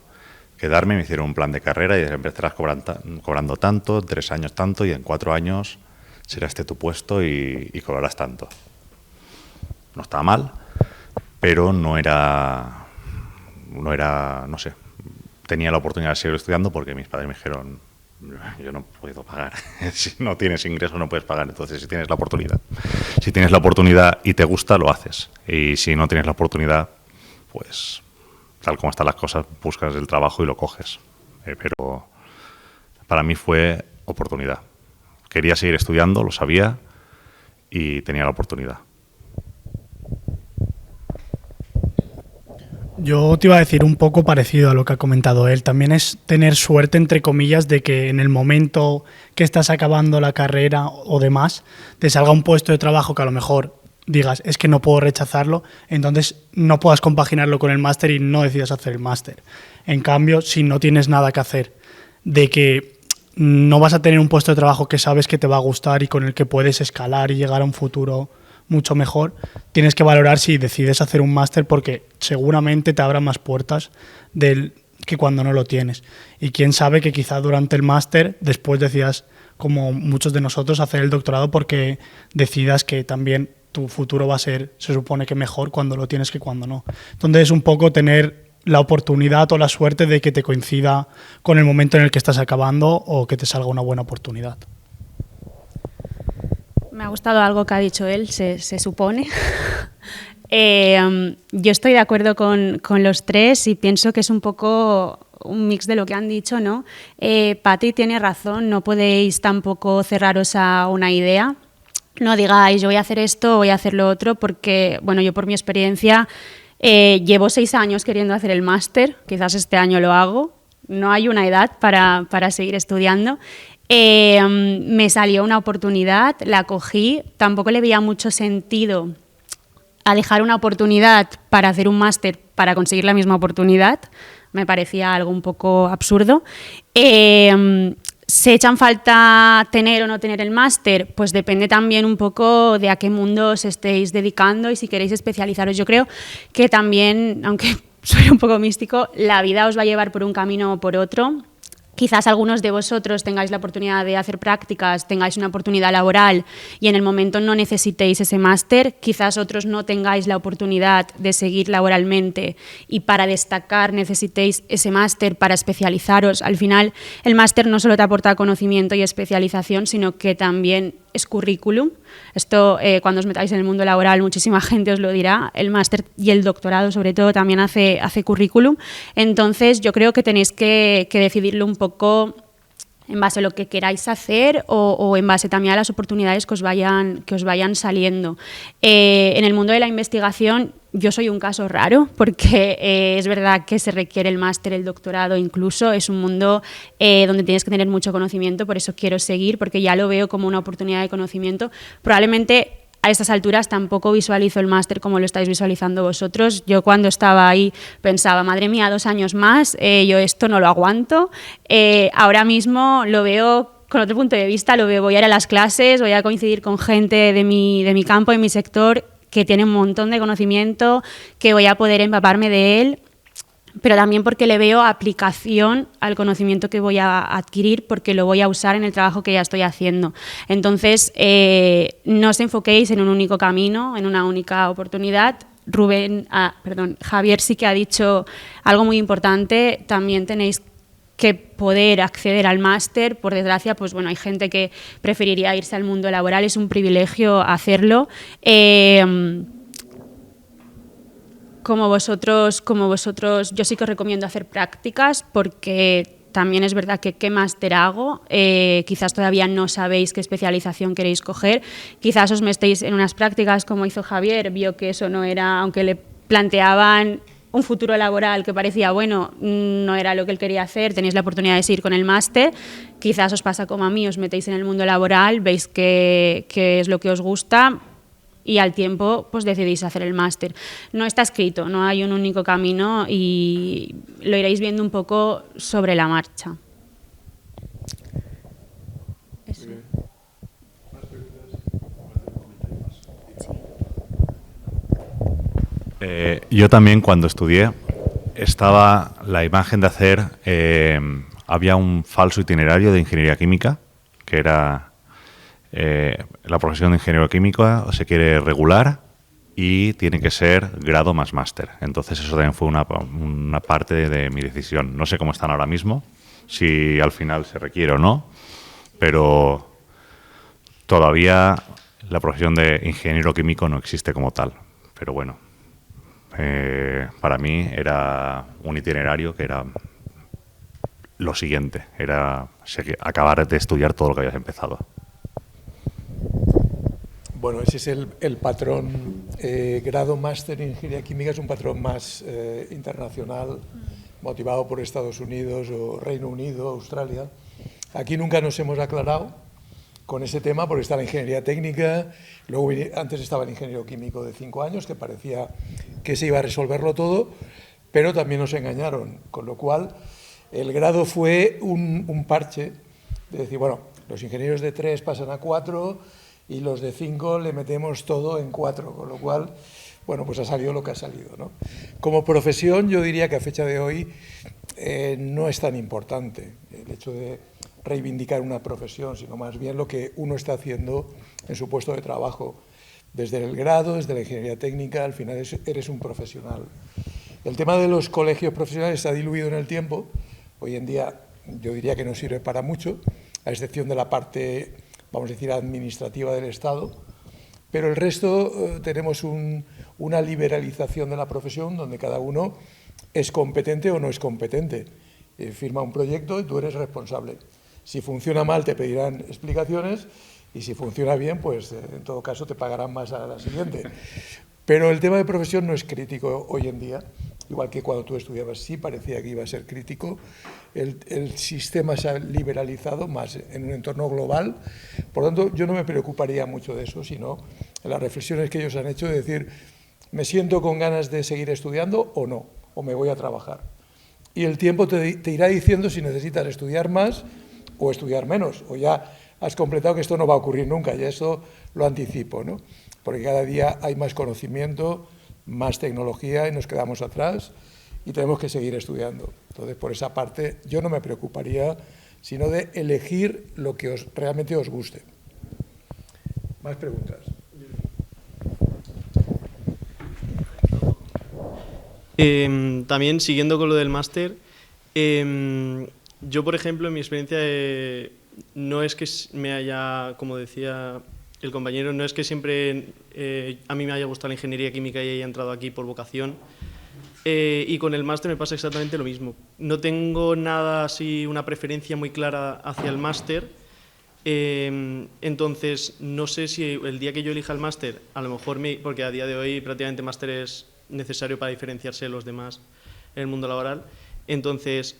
quedarme, me hicieron un plan de carrera y empezarás cobrando tanto, 3 años tanto, y en 4 años será este tu puesto y cobrarás tanto. No estaba mal, pero no era, no sé, tenía la oportunidad de seguir estudiando porque mis padres me dijeron, yo no puedo pagar, si no tienes ingresos no puedes pagar, entonces si tienes la oportunidad y te gusta, lo haces, y si no tienes la oportunidad, pues tal como están las cosas, buscas el trabajo y lo coges. Pero para mí fue oportunidad. Quería seguir estudiando, lo sabía y tenía la oportunidad. Yo te iba a decir un poco parecido a lo que ha comentado él. También es tener suerte, entre comillas, de que en el momento que estás acabando la carrera o demás, te salga un puesto de trabajo que a lo mejor digas, es que no puedo rechazarlo, entonces no puedas compaginarlo con el máster y no decidas hacer el máster. En cambio, si no tienes nada que hacer, de que no vas a tener un puesto de trabajo que sabes que te va a gustar y con el que puedes escalar y llegar a un futuro mucho mejor, tienes que valorar si decides hacer un máster porque seguramente te abra más puertas que cuando no lo tienes. Y quién sabe que quizá durante el máster después decidas, como muchos de nosotros, hacer el doctorado porque decidas que también tu futuro va a ser, se supone que mejor cuando lo tienes que cuando no. Entonces es un poco tener la oportunidad o la suerte de que te coincida con el momento en el que estás acabando o que te salga una buena oportunidad. Me ha gustado algo que ha dicho él, se supone. Yo estoy de acuerdo con los tres y pienso que es un poco un mix de lo que han dicho, ¿no? Pati tiene razón, no podéis tampoco cerraros a una idea. No digáis, yo voy a hacer esto, voy a hacer lo otro, porque, bueno, yo por mi experiencia llevo 6 años queriendo hacer el máster, quizás este año lo hago, no hay una edad para seguir estudiando. Me salió una oportunidad, la cogí, tampoco le veía mucho sentido a dejar una oportunidad para hacer un máster para conseguir la misma oportunidad, me parecía algo un poco absurdo. ¿Se echan falta tener o no tener el máster? Pues depende también un poco de a qué mundo os estéis dedicando y si queréis especializaros. Yo creo que también, aunque suene un poco místico, la vida os va a llevar por un camino o por otro. Quizás algunos de vosotros tengáis la oportunidad de hacer prácticas, tengáis una oportunidad laboral y en el momento no necesitéis ese máster. Quizás otros no tengáis la oportunidad de seguir laboralmente y para destacar necesitéis ese máster para especializaros. Al final, el máster no solo te aporta conocimiento y especialización, sino que también es currículum. Esto, cuando os metáis en el mundo laboral, muchísima gente os lo dirá. El máster y el doctorado, sobre todo, también hace currículum. Entonces, yo creo que tenéis que decidirlo un poco en base a lo que queráis hacer o en base también a las oportunidades que os vayan saliendo. En el mundo de la investigación, yo soy un caso raro porque es verdad que se requiere el máster, el doctorado incluso, es un mundo donde tienes que tener mucho conocimiento, por eso quiero seguir, porque ya lo veo como una oportunidad de conocimiento. Probablemente a estas alturas tampoco visualizo el máster como lo estáis visualizando vosotros. Yo cuando estaba ahí pensaba, madre mía, 2 años más, yo esto no lo aguanto. Ahora mismo lo veo con otro punto de vista, lo veo, voy a ir a las clases, voy a coincidir con gente de mi campo, de mi sector, que tiene un montón de conocimiento, que voy a poder empaparme de él, pero también porque le veo aplicación al conocimiento que voy a adquirir, porque lo voy a usar en el trabajo que ya estoy haciendo. Entonces, no os enfoquéis en un único camino, en una única oportunidad. Javier sí que ha dicho algo muy importante, también tenéis que poder acceder al máster. Por desgracia, pues bueno, hay gente que preferiría irse al mundo laboral, es un privilegio hacerlo. Como vosotros, yo sí que os recomiendo hacer prácticas porque también es verdad que qué máster hago, quizás todavía no sabéis qué especialización queréis coger, quizás os metéis en unas prácticas como hizo Javier, vio que eso no era, aunque le planteaban un futuro laboral que parecía bueno, no era lo que él quería hacer, tenéis la oportunidad de seguir con el máster, quizás os pasa como a mí, os metéis en el mundo laboral, veis qué es lo que os gusta y al tiempo pues decidís hacer el máster. No está escrito, no hay un único camino y lo iréis viendo un poco sobre la marcha. Eso. Yo también cuando estudié estaba la imagen de hacer, había un falso itinerario de ingeniería química, que era la profesión de ingeniero químico se quiere regular y tiene que ser grado más máster. Entonces eso también fue una parte de mi decisión. No sé cómo están ahora mismo, si al final se requiere o no, pero todavía la profesión de ingeniero químico no existe como tal. Pero bueno, para mí era un itinerario que era lo siguiente, era acabar de estudiar todo lo que habías empezado. Bueno, ese es el patrón. Grado máster en ingeniería química es un patrón más internacional, motivado por Estados Unidos o Reino Unido, Australia. Aquí nunca nos hemos aclarado con ese tema porque está la ingeniería técnica, luego antes estaba el ingeniero químico de 5 años que parecía que se iba a resolverlo todo, pero también nos engañaron, con lo cual el grado fue un parche de decir, bueno, los ingenieros de 3 pasan a 4 y los de 5 le metemos todo en 4, con lo cual, bueno, pues ha salido lo que ha salido, ¿no? Como profesión yo diría que a fecha de hoy no es tan importante el hecho de reivindicar una profesión, sino más bien lo que uno está haciendo en su puesto de trabajo. Desde el grado, desde la ingeniería técnica, al final eres un profesional. El tema de los colegios profesionales se ha diluido en el tiempo. Hoy en día yo diría que no sirve para mucho, a excepción de la parte, vamos a decir, administrativa del Estado, pero el resto tenemos una liberalización de la profesión donde cada uno es competente o no es competente. Firma un proyecto y tú eres responsable. Si funciona mal te pedirán explicaciones y si funciona bien, pues en todo caso te pagarán más a la siguiente. Pero el tema de profesión no es crítico hoy en día, igual que cuando tú estudiabas sí parecía que iba a ser crítico. El sistema se ha liberalizado más en un entorno global, por lo tanto yo no me preocuparía mucho de eso, sino en las reflexiones que ellos han hecho de decir, me siento con ganas de seguir estudiando o no, o me voy a trabajar. Y el tiempo te irá diciendo si necesitas estudiar más o estudiar menos, o ya has completado que esto no va a ocurrir nunca, y eso lo anticipo, ¿no? Porque cada día hay más conocimiento, más tecnología y nos quedamos atrás y tenemos que seguir estudiando. Entonces, por esa parte, yo no me preocuparía, sino de elegir lo que realmente os guste. Más preguntas. También, siguiendo con lo del máster, yo, por ejemplo, en mi experiencia, no es que me haya, como decía el compañero, no es que siempre a mí me haya gustado la ingeniería química y haya entrado aquí por vocación, y con el máster me pasa exactamente lo mismo. No tengo nada así, una preferencia muy clara hacia el máster, entonces no sé si el día que yo elija el máster, a lo mejor, porque a día de hoy prácticamente máster es necesario para diferenciarse de los demás en el mundo laboral, entonces,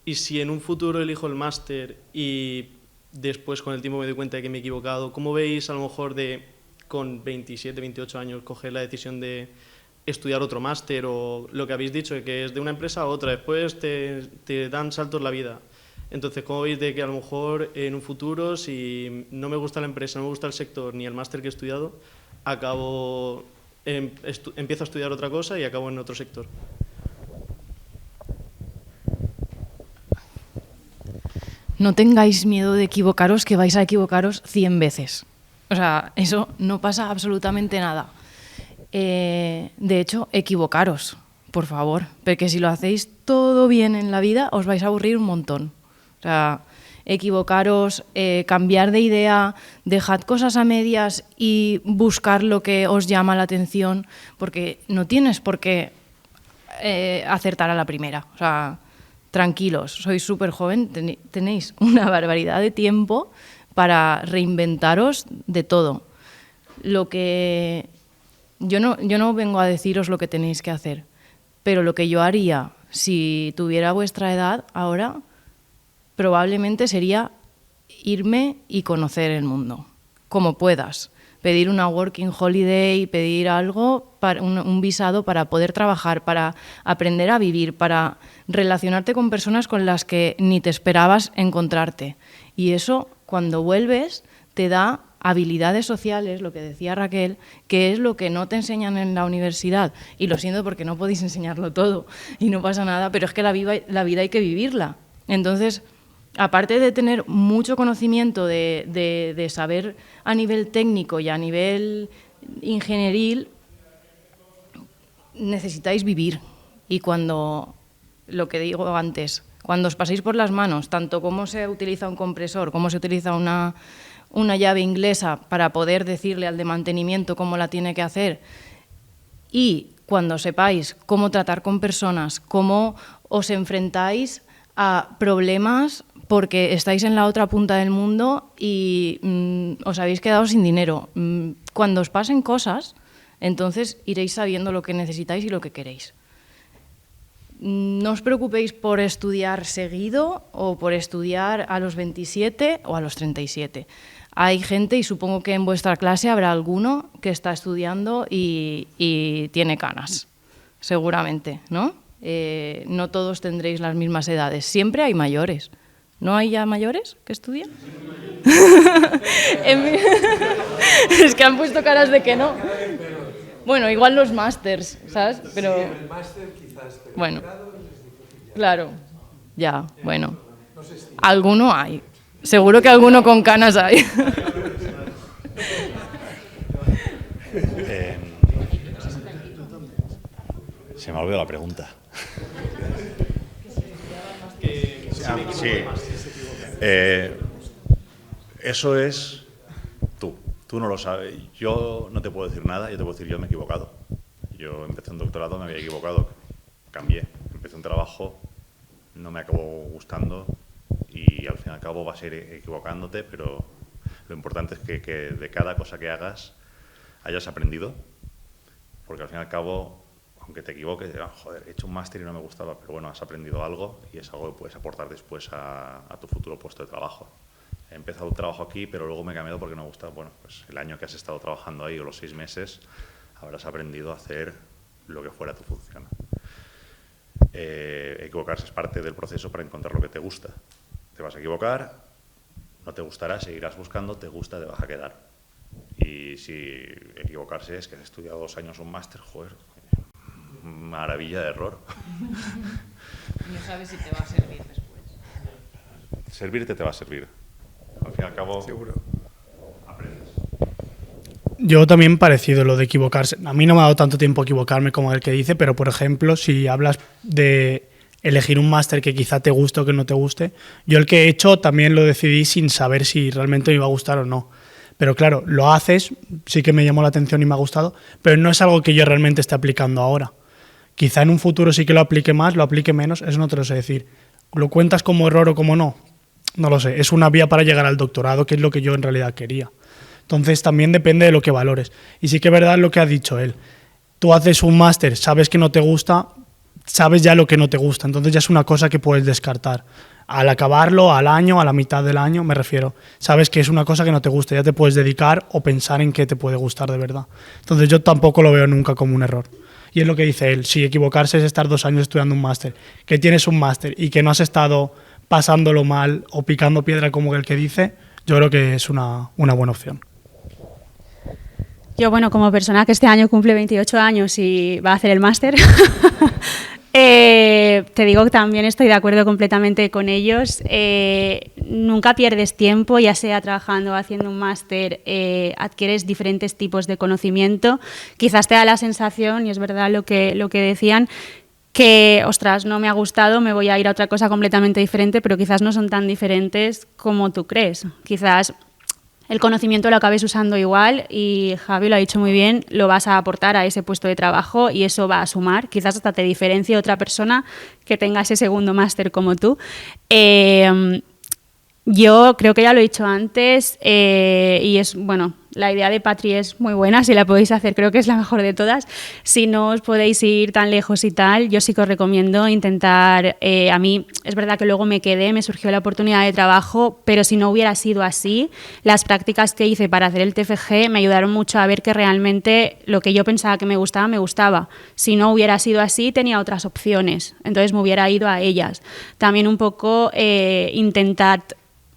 y si en un futuro elijo el máster y después con el tiempo me doy cuenta de que me he equivocado, ¿cómo veis a lo mejor de con 27, 28 años coger la decisión de estudiar otro máster o lo que habéis dicho, que es de una empresa a otra, después te dan saltos la vida? Entonces, ¿cómo veis de que a lo mejor en un futuro, si no me gusta la empresa, no me gusta el sector ni el máster que he estudiado, empiezo a estudiar otra cosa y acabo en otro sector? No tengáis miedo de equivocaros, que vais a equivocaros 100 veces. O sea, eso no pasa absolutamente nada. De hecho, equivocaros, por favor, porque si lo hacéis todo bien en la vida, os vais a aburrir un montón. O sea, equivocaros, cambiar de idea, dejad cosas a medias y buscar lo que os llama la atención, porque no tienes por qué acertar a la primera. O sea, tranquilos, sois súper joven, tenéis una barbaridad de tiempo para reinventaros de todo. Lo que yo no vengo a deciros lo que tenéis que hacer, pero lo que yo haría si tuviera vuestra edad ahora, probablemente sería irme y conocer el mundo, como puedas. Pedir una working holiday, pedir algo, un visado para poder trabajar, para aprender a vivir, para relacionarte con personas con las que ni te esperabas encontrarte. Y eso, cuando vuelves, te da habilidades sociales, lo que decía Raquel, que es lo que no te enseñan en la universidad. Y lo siento porque no podéis enseñarlo todo y no pasa nada, pero es que la vida hay que vivirla. Entonces, aparte de tener mucho conocimiento de saber a nivel técnico y a nivel ingenieril, necesitáis vivir. Y cuando, lo que digo antes, cuando os paséis por las manos, tanto cómo se utiliza un compresor, cómo se utiliza una llave inglesa para poder decirle al de mantenimiento cómo la tiene que hacer, y cuando sepáis cómo tratar con personas, cómo os enfrentáis a problemas porque estáis en la otra punta del mundo y os habéis quedado sin dinero. Cuando os pasen cosas, entonces iréis sabiendo lo que necesitáis y lo que queréis. No os preocupéis por estudiar seguido o por estudiar a los 27 o a los 37. Hay gente, y supongo que en vuestra clase habrá alguno, que está estudiando y tiene canas, seguramente, ¿no? No todos tendréis las mismas edades. Siempre hay mayores. ¿No hay ya mayores que estudian? Es que han puesto caras de que no. Bueno, igual los másters, ¿sabes? Pero el máster quizás, pero bueno, el grado es difícil. claro, ya, bueno. Alguno hay. Seguro que alguno con canas hay. Se me ha olvidado la pregunta. Sí. Eso es tú. Tú no lo sabes. Yo no te puedo decir nada. Yo te puedo decir, yo me he equivocado. Yo empecé un doctorado, me había equivocado. Cambié. Empecé un trabajo, no me acabó gustando y al fin y al cabo vas a ir equivocándote, pero lo importante es que de cada cosa que hagas hayas aprendido, porque al fin y al cabo, aunque te equivoques, joder, he hecho un máster y no me gustaba, pero bueno, has aprendido algo y es algo que puedes aportar después a tu futuro puesto de trabajo. He empezado un trabajo aquí, pero luego me he cambiado porque no me gusta. Bueno, pues el año que has estado trabajando ahí o los 6 meses habrás aprendido a hacer lo que fuera tu función. Equivocarse es parte del proceso para encontrar lo que te gusta. Te vas a equivocar, no te gustará, seguirás buscando, te gusta, te vas a quedar. Y si equivocarse es que has estudiado 2 años un máster, joder, maravilla de error. No sabes si te va a servir después. Servirte te va a servir. Al fin y al cabo, Seguro. aprendes. Yo también parecido lo de equivocarse. A mí no me ha dado tanto tiempo equivocarme como el que dice, pero por ejemplo, si hablas de elegir un máster que quizá te guste o que no te guste, yo el que he hecho también lo decidí sin saber si realmente me iba a gustar o no. Pero claro, lo haces, sí que me llamó la atención y me ha gustado, pero no es algo que yo realmente esté aplicando ahora. Quizá en un futuro sí que lo aplique más, lo aplique menos, eso no te lo sé decir. ¿Lo cuentas como error o como no? No lo sé. Es una vía para llegar al doctorado, que es lo que yo en realidad quería. Entonces también depende de lo que valores. Y sí que es verdad lo que ha dicho él. Tú haces un máster, sabes que no te gusta, sabes ya lo que no te gusta. Entonces ya es una cosa que puedes descartar. Al acabarlo, al año, a la mitad del año, me refiero. Sabes que es una cosa que no te gusta, ya te puedes dedicar o pensar en qué te puede gustar de verdad. Entonces yo tampoco lo veo nunca como un error. Y es lo que dice él, si equivocarse es estar 2 años estudiando un máster, que tienes un máster y que no has estado pasándolo mal o picando piedra como el que dice, yo creo que es una buena opción. Yo, bueno, como persona que este año cumple 28 años y va a hacer el máster, te digo que también estoy de acuerdo completamente con ellos. Nunca pierdes tiempo, ya sea trabajando o haciendo un máster, adquieres diferentes tipos de conocimiento. Quizás te da la sensación, y es verdad lo que decían, que, ostras, no me ha gustado, me voy a ir a otra cosa completamente diferente, pero quizás no son tan diferentes como tú crees. Quizás el conocimiento lo acabes usando igual y Javi lo ha dicho muy bien, lo vas a aportar a ese puesto de trabajo y eso va a sumar. Quizás hasta te diferencie otra persona que tenga ese segundo máster como tú. Yo creo que ya lo he dicho antes y es, bueno, la idea de Patri es muy buena, si la podéis hacer creo que es la mejor de todas. Si no os podéis ir tan lejos y tal, yo sí que os recomiendo intentar, a mí es verdad que luego me quedé, me surgió la oportunidad de trabajo, pero si no hubiera sido así, las prácticas que hice para hacer el TFG me ayudaron mucho a ver que realmente lo que yo pensaba que me gustaba. Si no hubiera sido así, tenía otras opciones, entonces me hubiera ido a ellas. También un poco intentad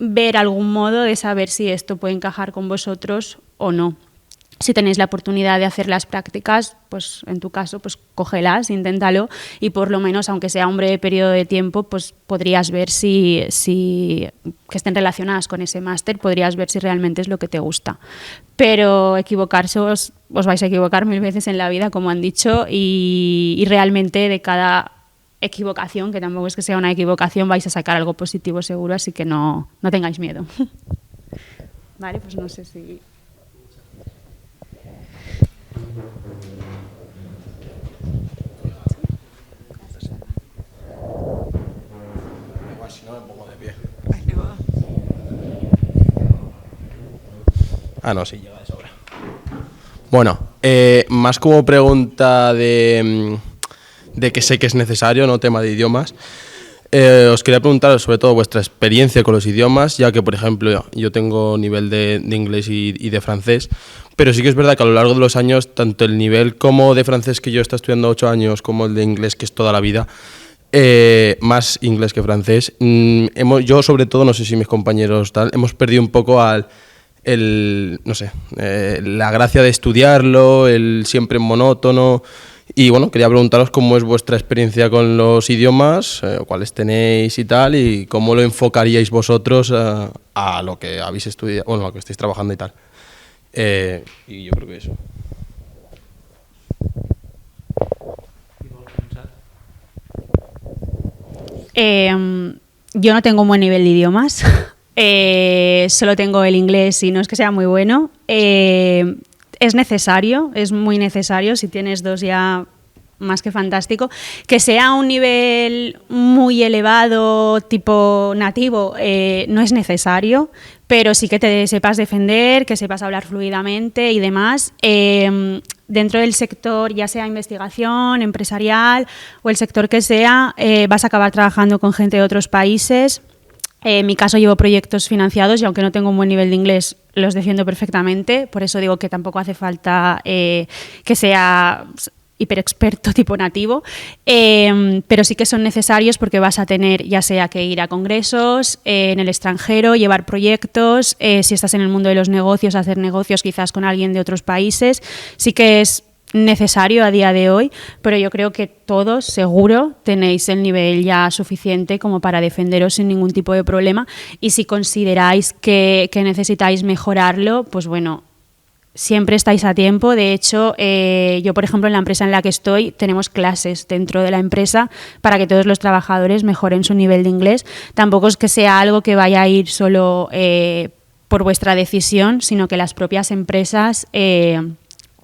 ver algún modo de saber si esto puede encajar con vosotros o no. Si tenéis la oportunidad de hacer las prácticas, pues en tu caso, pues cógelas, inténtalo y por lo menos, aunque sea un breve periodo de tiempo, pues podrías ver si que estén relacionadas con ese máster, podrías ver si realmente es lo que te gusta. Pero equivocarse os vais a equivocar 1000 veces en la vida, como han dicho, y realmente de cada equivocación, que tampoco es que sea una equivocación, vais a sacar algo positivo seguro, así que no tengáis miedo. Vale, pues no sé si... Si no, me pongo de pie. Ah, no, sí, llega de sobra. Bueno, más como pregunta de que sé que es necesario, no tema de idiomas. Os quería preguntar sobre todo vuestra experiencia con los idiomas, ya que, por ejemplo, yo tengo nivel de inglés y de francés, pero sí que es verdad que a lo largo de los años, tanto el nivel como de francés que yo he estado estudiando 8 años, como el de inglés, que es toda la vida, más inglés que francés, yo sobre todo, no sé si mis compañeros tal, hemos perdido un poco la gracia de estudiarlo, el siempre monótono. Y bueno, quería preguntaros cómo es vuestra experiencia con los idiomas, cuáles tenéis y tal, y cómo lo enfocaríais vosotros a lo que habéis estudiado, bueno, a lo que estáis trabajando y tal. Y yo creo que eso. Yo no tengo un buen nivel de idiomas, solo tengo el inglés y no es que sea muy bueno. Es necesario, es muy necesario, si tienes 2 ya más que fantástico. Que sea un nivel muy elevado, tipo nativo, no es necesario, pero sí que te sepas defender, que sepas hablar fluidamente y demás. Dentro del sector, ya sea investigación, empresarial o el sector que sea, vas a acabar trabajando con gente de otros países. En mi caso llevo proyectos financiados y aunque no tengo un buen nivel de inglés, los defiendo perfectamente. Por eso digo que tampoco hace falta que sea hiperexperto tipo nativo, pero sí que son necesarios porque vas a tener ya sea que ir a congresos en el extranjero, llevar proyectos, si estás en el mundo de los negocios, hacer negocios quizás con alguien de otros países. Sí que es necesario a día de hoy, pero yo creo que todos seguro tenéis el nivel ya suficiente como para defenderos sin ningún tipo de problema, y si consideráis que necesitáis mejorarlo, pues bueno, siempre estáis a tiempo. De hecho, yo por ejemplo en la empresa en la que estoy tenemos clases dentro de la empresa para que todos los trabajadores mejoren su nivel de inglés. Tampoco es que sea algo que vaya a ir solo por vuestra decisión, sino que las propias empresas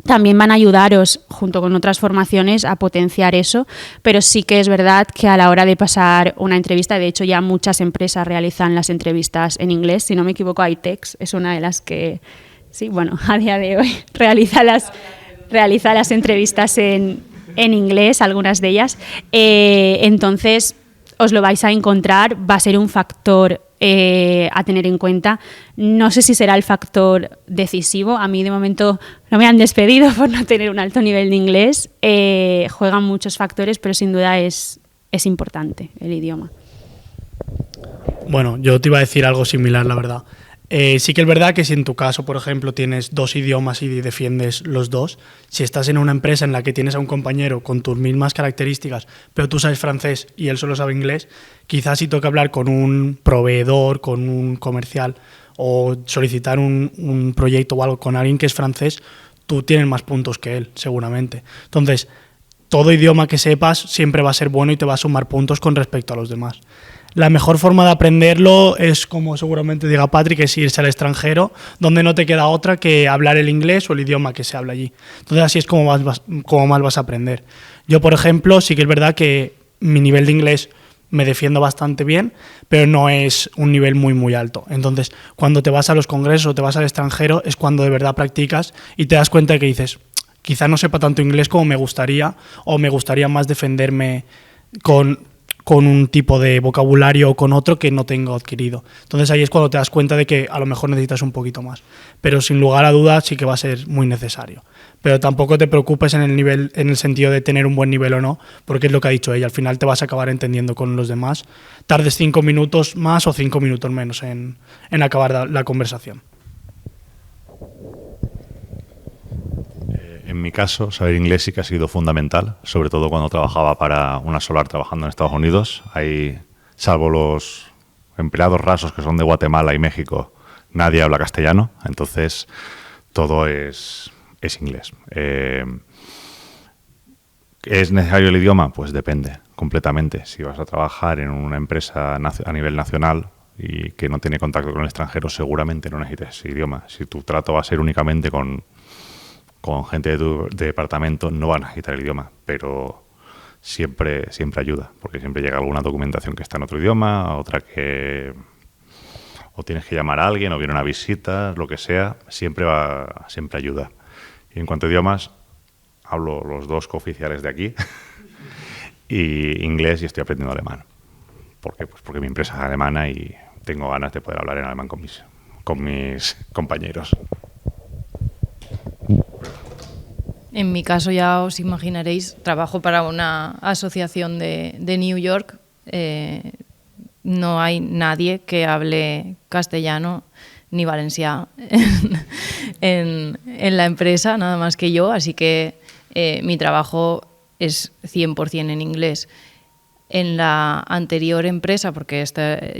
también van a ayudaros, junto con otras formaciones, a potenciar eso, pero sí que es verdad que a la hora de pasar una entrevista, de hecho ya muchas empresas realizan las entrevistas en inglés, si no me equivoco, ITEX es una de las que, sí, bueno, a día de hoy realiza las entrevistas en inglés, algunas de ellas, entonces os lo vais a encontrar, va a ser un factor a tener en cuenta. No sé si será el factor decisivo. A mí de momento no me han despedido por no tener un alto nivel de inglés. Juegan muchos factores, pero sin duda es importante el idioma. Bueno, yo te iba a decir algo similar, la verdad. Sí que es verdad que si en tu caso, por ejemplo, tienes 2 idiomas y defiendes los 2, si estás en una empresa en la que tienes a un compañero con tus mismas características, pero tú sabes francés y él solo sabe inglés, quizás si toca hablar con un proveedor, con un comercial o solicitar un proyecto o algo con alguien que es francés, tú tienes más puntos que él, seguramente. Entonces, todo idioma que sepas siempre va a ser bueno y te va a sumar puntos con respecto a los demás. La mejor forma de aprenderlo es, como seguramente diga Patrick, es irse al extranjero, donde no te queda otra que hablar el inglés o el idioma que se habla allí. Entonces así es como más vas a aprender. Yo, por ejemplo, sí que es verdad que mi nivel de inglés me defiendo bastante bien, pero no es un nivel muy, muy alto. Entonces, cuando te vas a los congresos o te vas al extranjero, es cuando de verdad practicas y te das cuenta de que dices, quizá no sepa tanto inglés como me gustaría, o me gustaría más defenderme con un tipo de vocabulario o con otro que no tengo adquirido. Entonces ahí es cuando te das cuenta de que a lo mejor necesitas un poquito más. Pero sin lugar a dudas sí que va a ser muy necesario. pero tampoco te preocupes en el nivel, en el sentido de tener un buen nivel o no, porque es lo que ha dicho ella, al final te vas a acabar entendiendo con los demás, tardes 5 minutos más o 5 minutos menos en acabar la conversación. En mi caso, saber inglés sí que ha sido fundamental, sobre todo cuando trabajaba para una solar trabajando en Estados Unidos. Ahí, salvo los empleados rasos que son de Guatemala y México, nadie habla castellano, entonces todo es inglés. ¿Es necesario el idioma? Pues depende, completamente. Si vas a trabajar en una empresa a nivel nacional y que no tiene contacto con el extranjero, seguramente no necesites idioma. Si tu trato va a ser únicamente con gente de tu departamento, no van a necesitar el idioma, pero siempre ayuda, porque siempre llega alguna documentación que está en otro idioma, otra que o tienes que llamar a alguien, o viene una visita, lo que sea, siempre ayuda. Y en cuanto a idiomas, hablo los 2 cooficiales de aquí, y inglés, y estoy aprendiendo alemán. ¿Por qué? Pues porque mi empresa es alemana y tengo ganas de poder hablar en alemán con mis compañeros. En mi caso, ya os imaginaréis, trabajo para una asociación de New York. No hay nadie que hable castellano ni valencià en la empresa, nada más que yo, así que mi trabajo es 100% en inglés. En la anterior empresa, porque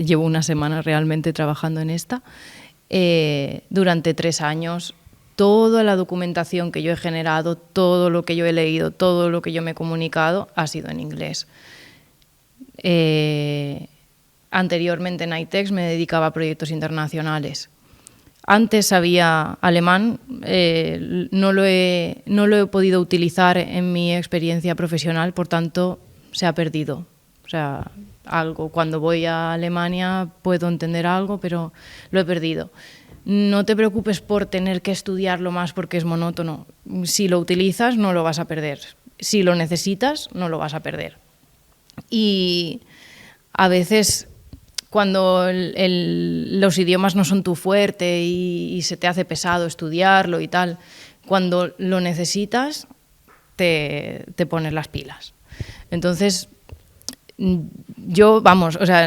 llevo una semana realmente trabajando en esta, durante 3 años, toda la documentación que yo he generado, todo lo que yo he leído, todo lo que yo me he comunicado ha sido en inglés. Anteriormente en ITEX me dedicaba a proyectos internacionales. Antes sabía alemán, no lo he podido utilizar en mi experiencia profesional, por tanto se ha perdido. O sea, cuando voy a Alemania puedo entender algo, pero lo he perdido. No te preocupes por tener que estudiarlo más porque es monótono. Si lo utilizas, no lo vas a perder. Si lo necesitas, no lo vas a perder. Y a veces, cuando los idiomas no son tu fuerte y se te hace pesado estudiarlo y tal, cuando lo necesitas, te pones las pilas. Entonces, yo,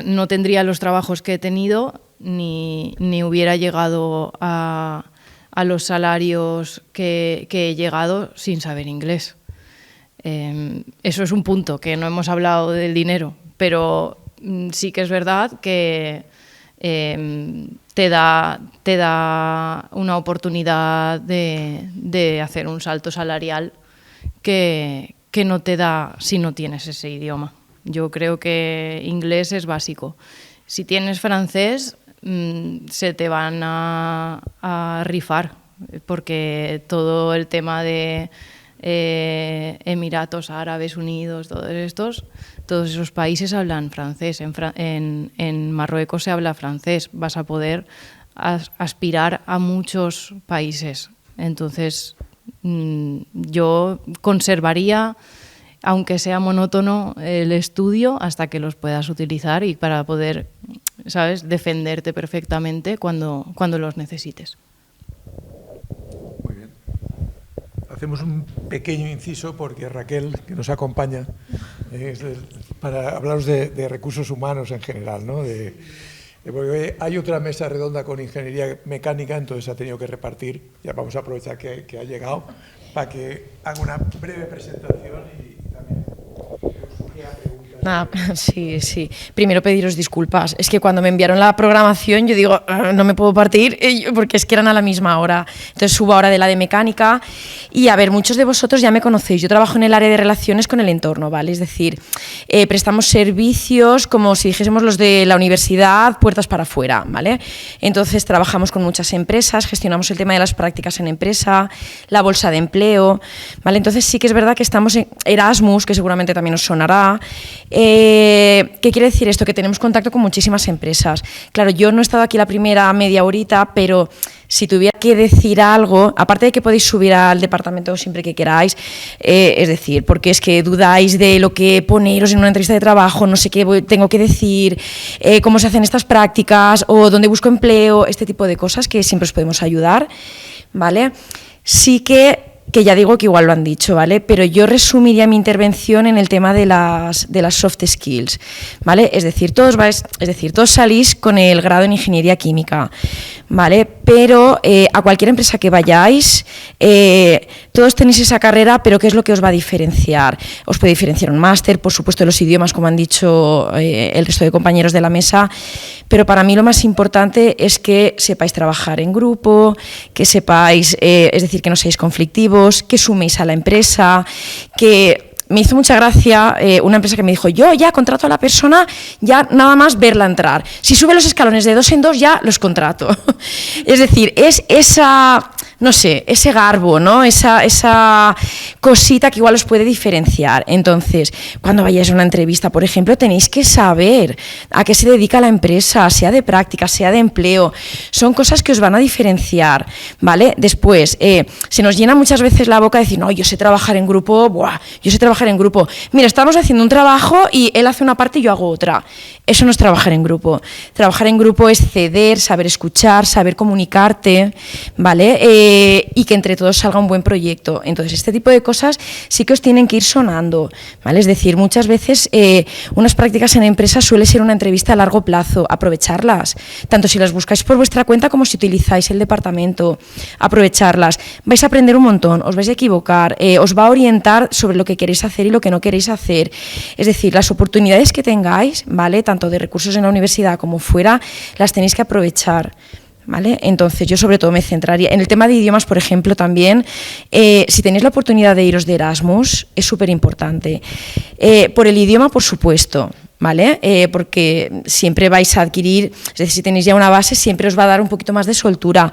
no tendría los trabajos que he tenido ni hubiera llegado a los salarios que he llegado sin saber inglés. Eso es un punto, que no hemos hablado del dinero, pero sí que es verdad que te da una oportunidad de hacer un salto salarial que no te da si no tienes ese idioma. Yo creo que inglés es básico. Si tienes francés, se te van a rifar, porque todo el tema de Emiratos Árabes Unidos, todos esos países hablan francés. En Marruecos se habla francés. Vas a poder aspirar a muchos países. Entonces, yo conservaría, aunque sea monótono, el estudio hasta que los puedas utilizar y para poder, ¿sabes?, defenderte perfectamente cuando los necesites. Muy bien. Hacemos un pequeño inciso porque Raquel, que nos acompaña, para hablaros de recursos humanos en general, ¿no? Porque hay otra mesa redonda con ingeniería mecánica, entonces ha tenido que repartir. Ya vamos a aprovechar que ha llegado para que haga una breve presentación y también surgirá preguntas. Nada, sí. Primero pediros disculpas. Es que cuando me enviaron la programación yo digo, no me puedo partir porque es que eran a la misma hora. Entonces subo ahora de la de mecánica y a ver, muchos de vosotros ya me conocéis. Yo trabajo en el área de relaciones con el entorno, ¿vale? Es decir, prestamos servicios como si dijésemos los de la universidad, puertas para afuera, ¿vale? Entonces trabajamos con muchas empresas, gestionamos el tema de las prácticas en empresa, la bolsa de empleo, ¿vale? Entonces sí que es verdad que estamos en Erasmus, que seguramente también os sonará. ¿Qué quiere decir esto? Que tenemos contacto con muchísimas empresas. Claro, yo no he estado aquí la primera media horita, pero si tuviera que decir algo, aparte de que podéis subir al departamento siempre que queráis, es decir, porque es que dudáis de lo que poneros en una entrevista de trabajo, no sé qué tengo que decir, cómo se hacen estas prácticas o dónde busco empleo, este tipo de cosas que siempre os podemos ayudar, ¿vale? Sí que que ya digo que igual lo han dicho, ¿vale? Pero yo resumiría mi intervención en el tema de las soft skills, ¿vale? Es decir, todos salís con el grado en Ingeniería Química, ¿vale? Pero a cualquier empresa que vayáis, todos tenéis esa carrera, pero ¿qué es lo que os va a diferenciar? Os puede diferenciar un máster, por supuesto los idiomas, como han dicho el resto de compañeros de la mesa, pero para mí lo más importante es que sepáis trabajar en grupo, que sepáis, es decir, que no seáis conflictivos, que suméis a la empresa, que... Me hizo mucha gracia una empresa que me dijo, yo ya contrato a la persona, ya nada más verla entrar. Si sube los escalones de 2 en 2, ya los contrato. Es decir, es esa, no sé, ese garbo, ¿no? Esa cosita que igual os puede diferenciar. Entonces, cuando vayáis a una entrevista, por ejemplo, tenéis que saber a qué se dedica la empresa, sea de práctica, sea de empleo. Son cosas que os van a diferenciar, ¿vale? Después, se nos llena muchas veces la boca de decir, no, yo sé trabajar en grupo, yo sé trabajar en grupo. Mira, estamos haciendo un trabajo y él hace una parte y yo hago otra. Eso no es trabajar en grupo. Trabajar en grupo es ceder, saber escuchar, saber comunicarte, ¿vale? Y que entre todos salga un buen proyecto. Entonces, este tipo de cosas sí que os tienen que ir sonando, ¿vale? Es decir, muchas veces unas prácticas en empresas suele ser una entrevista a largo plazo. Aprovecharlas, tanto si las buscáis por vuestra cuenta como si utilizáis el departamento. Aprovecharlas. Vais a aprender un montón, os vais a equivocar, os va a orientar sobre lo que queréis hacer y lo que no queréis hacer. Es decir, las oportunidades que tengáis, ¿vale? Tanto de recursos en la universidad como fuera, las tenéis que aprovechar, ¿vale? Entonces, yo sobre todo me centraría en el tema de idiomas, por ejemplo, también. Si tenéis la oportunidad de iros de Erasmus, es súper importante. Por el idioma, por supuesto, ¿vale? Porque siempre vais a adquirir, es decir, si tenéis ya una base, siempre os va a dar un poquito más de soltura.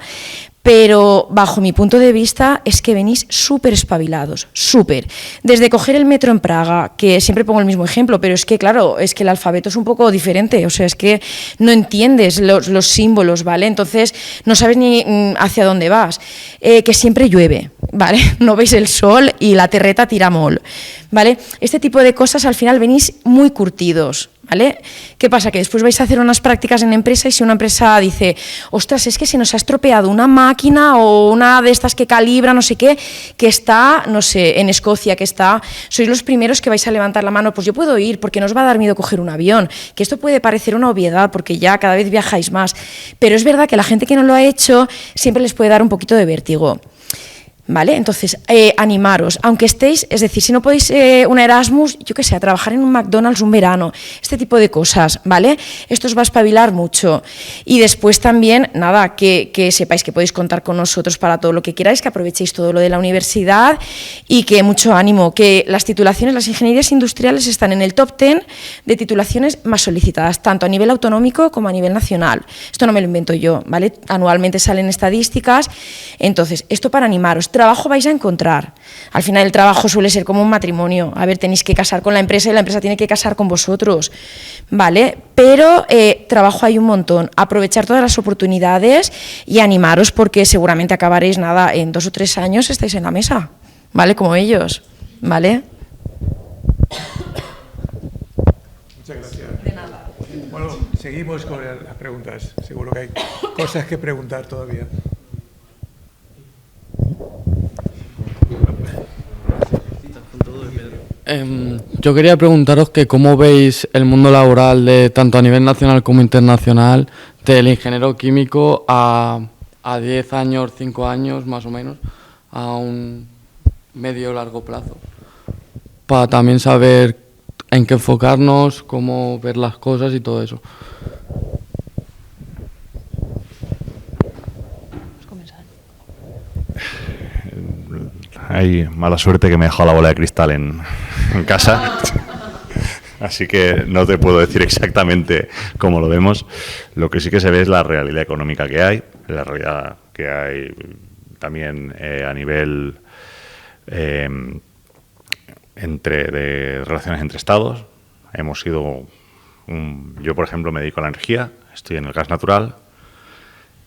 Pero bajo mi punto de vista es que venís súper espabilados, súper. Desde coger el metro en Praga, que siempre pongo el mismo ejemplo, pero es que claro, es que el alfabeto es un poco diferente, o sea, es que no entiendes los símbolos, ¿vale? Entonces no sabes ni hacia dónde vas. Que siempre llueve, ¿vale? No veis el sol y la terreta tira mol, ¿vale? Este tipo de cosas al final venís muy curtidos, ¿vale? ¿Qué pasa? Que después vais a hacer unas prácticas en empresa y si una empresa dice, ostras, es que se nos ha estropeado una máquina o una de estas que calibra, no sé qué, que está, no sé, en Escocia, que está, sois los primeros que vais a levantar la mano, pues yo puedo ir porque no os va a dar miedo coger un avión, que esto puede parecer una obviedad porque ya cada vez viajáis más, pero es verdad que la gente que no lo ha hecho siempre les puede dar un poquito de vértigo. ¿Vale? Entonces, animaros, aunque estéis, es decir, si no podéis una Erasmus, yo qué sé, a trabajar en un McDonald's un verano, este tipo de cosas, ¿vale? Esto os va a espabilar mucho. Y después también, nada, que sepáis que podéis contar con nosotros para todo lo que queráis, que aprovechéis todo lo de la universidad y que mucho ánimo, que las titulaciones, las ingenierías industriales están en el top 10 de titulaciones más solicitadas, tanto a nivel autonómico como a nivel nacional. Esto no me lo invento yo, ¿vale? Anualmente salen estadísticas, entonces, esto para animaros. Trabajo vais a encontrar. Al final el trabajo suele ser como un matrimonio. A ver, tenéis que casar con la empresa y la empresa tiene que casar con vosotros, ¿vale? Pero trabajo hay un montón. Aprovechar todas las oportunidades y animaros porque seguramente acabaréis, nada, en 2 o 3 años estáis en la mesa, ¿vale? Como ellos, ¿vale? Muchas gracias. De nada. Bueno, seguimos con las preguntas. Seguro que hay cosas que preguntar todavía. Yo quería preguntaros que cómo veis el mundo laboral de tanto a nivel nacional como internacional del ingeniero químico a 10 años, 5 años más o menos, a un medio o largo plazo, para también saber en qué enfocarnos, cómo ver las cosas y todo eso. Hay mala suerte que me he dejado la bola de cristal en casa, así que no te puedo decir exactamente cómo lo vemos. Lo que sí que se ve es la realidad económica que hay, la realidad que hay también a nivel de relaciones entre estados. Yo, por ejemplo, me dedico a la energía, estoy en el gas natural.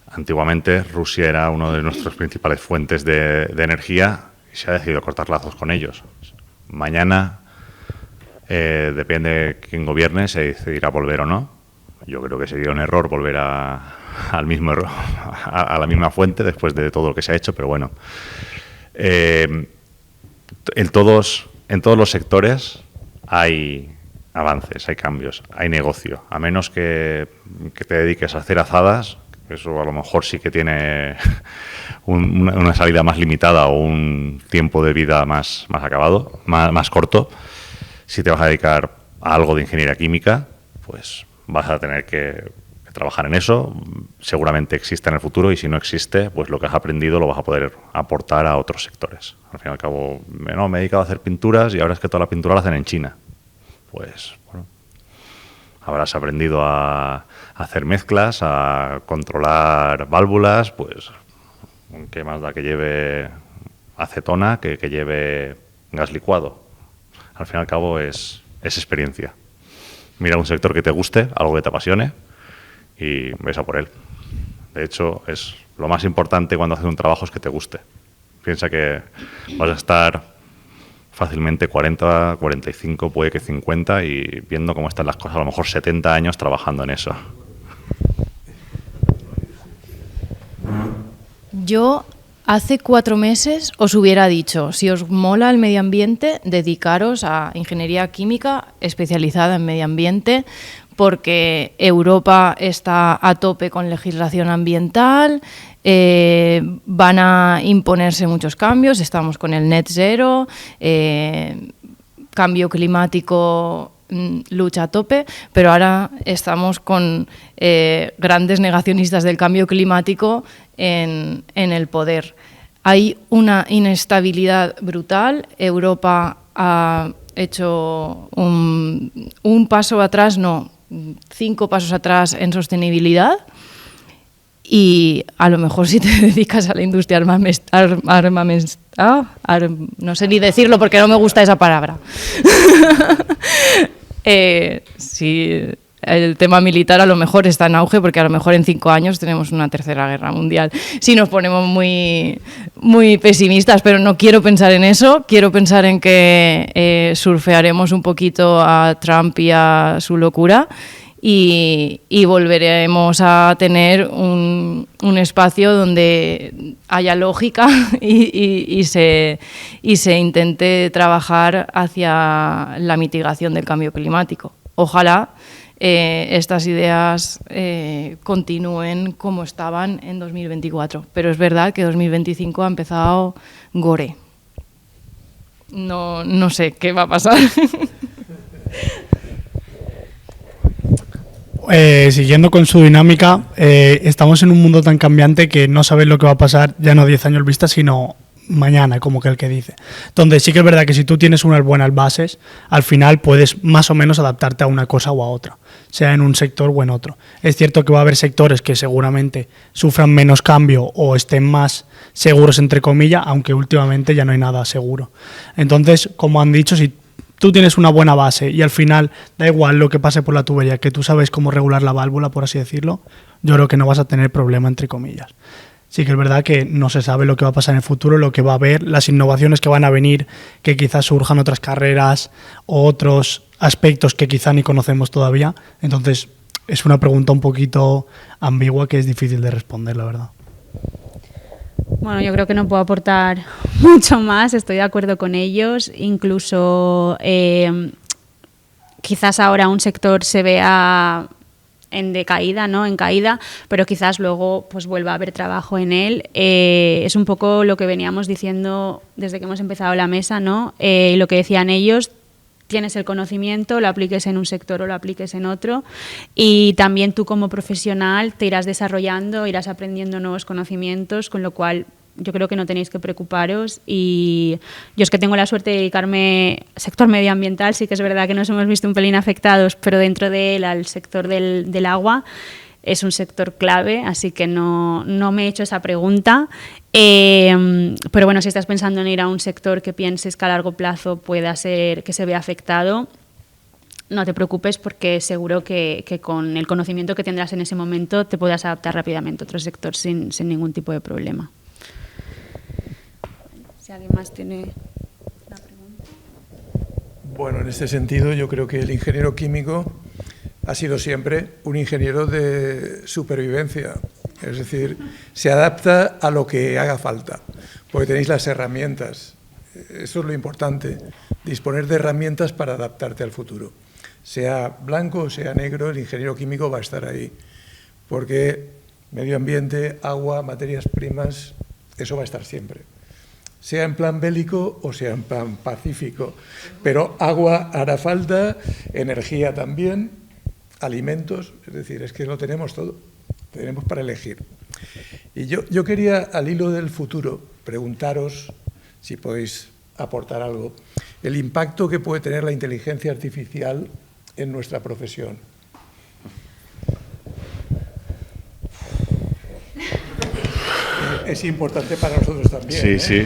Antiguamente Rusia era una de nuestras principales fuentes de energía y se ha decidido cortar lazos con ellos. Mañana, depende de quién gobierne, se decidirá volver o no. Yo creo que sería un error volver a la misma fuente después de todo lo que se ha hecho, pero bueno, En todos los sectores hay avances, hay cambios, hay negocio. A menos que te dediques a hacer azadas, eso a lo mejor sí que tiene una salida más limitada o un tiempo de vida más acabado, más corto. Si te vas a dedicar a algo de ingeniería química, pues vas a tener que trabajar en eso. Seguramente existe en el futuro, y si no existe, pues lo que has aprendido lo vas a poder aportar a otros sectores. Al fin y al cabo, no, me he dedicado a hacer pinturas y ahora es que toda la pintura la hacen en China. Pues, bueno, habrás aprendido a hacer mezclas, a controlar válvulas, pues, ¿qué más da que lleve acetona que lleve gas licuado? Al fin y al cabo es experiencia. Mira un sector que te guste, algo que te apasione, y ves a por él. De hecho, es lo más importante cuando haces un trabajo, es que te guste. Piensa que vas a estar fácilmente 40, 45, puede que 50, y viendo cómo están las cosas, a lo mejor 70 años trabajando en eso. Yo hace 4 meses os hubiera dicho, si os mola el medio ambiente, dedicaros a ingeniería química especializada en medio ambiente, porque Europa está a tope con legislación ambiental, van a imponerse muchos cambios, estamos con el net zero, cambio climático, lucha a tope, pero ahora estamos con grandes negacionistas del cambio climático en el poder. Hay una inestabilidad brutal. Europa ha hecho un paso atrás, 5 pasos atrás en sostenibilidad, y a lo mejor si te dedicas a la industria no sé ni decirlo porque no me gusta esa palabra. Sí, el tema militar a lo mejor está en auge, porque a lo mejor en 5 años tenemos una tercera guerra mundial. Si nos ponemos muy, muy pesimistas, pero no quiero pensar en eso. Quiero pensar en que surfearemos un poquito a Trump y a su locura, y volveremos a tener un espacio donde haya lógica y se intente trabajar hacia la mitigación del cambio climático. Ojalá estas ideas continúen como estaban en 2024, pero es verdad que 2025 ha empezado gore. No sé qué va a pasar. Siguiendo con su dinámica, estamos en un mundo tan cambiante que no sabes lo que va a pasar ya no 10 años vista, sino mañana, como que el que dice. Entonces sí que es verdad que si tú tienes unas buenas bases, al final puedes más o menos adaptarte a una cosa o a otra, sea en un sector o en otro. Es cierto que va a haber sectores que seguramente sufran menos cambio o estén más seguros, entre comillas, aunque últimamente ya no hay nada seguro. Entonces, como han dicho, si tú tienes una buena base y al final da igual lo que pase por la tubería, que tú sabes cómo regular la válvula, por así decirlo, yo creo que no vas a tener problema, entre comillas. Sí que es verdad que no se sabe lo que va a pasar en el futuro, lo que va a haber, las innovaciones que van a venir, que quizás surjan otras carreras o otros aspectos que quizá ni conocemos todavía. Entonces, es una pregunta un poquito ambigua que es difícil de responder, la verdad. Bueno, yo creo que no puedo aportar mucho más, estoy de acuerdo con ellos. Incluso quizás ahora un sector se vea en decaída, ¿no? En caída, pero quizás luego pues vuelva a haber trabajo en él. Es un poco lo que veníamos diciendo desde que hemos empezado la mesa, ¿no? Lo que decían ellos, tienes el conocimiento, lo apliques en un sector o lo apliques en otro, y también tú como profesional te irás desarrollando, irás aprendiendo nuevos conocimientos, con lo cual yo creo que no tenéis que preocuparos. Y yo es que tengo la suerte de dedicarme al sector medioambiental, sí que es verdad que nos hemos visto un pelín afectados, pero dentro de él al sector del agua es un sector clave, así que no me he hecho esa pregunta. Pero bueno, si estás pensando en ir a un sector que pienses que a largo plazo pueda ser que se vea afectado, no te preocupes, porque seguro que con el conocimiento que tendrás en ese momento te podrás adaptar rápidamente a otro sector sin ningún tipo de problema. Si alguien más tiene una pregunta. Bueno, en este sentido yo creo que el ingeniero químico ha sido siempre un ingeniero de supervivencia. es decir, se adapta a lo que haga falta, porque tenéis las herramientas. Eso es lo importante, disponer de herramientas para adaptarte al futuro. Sea blanco o sea negro, el ingeniero químico va a estar ahí, porque medio ambiente, agua, materias primas, eso va a estar siempre. Sea en plan bélico o sea en plan pacífico, pero agua hará falta, energía también, alimentos, es decir, es que lo tenemos todo, tenemos para elegir. Y yo quería, al hilo del futuro, preguntaros, si podéis aportar algo, el impacto que puede tener la inteligencia artificial en nuestra profesión. Es importante para nosotros también. Sí, sí,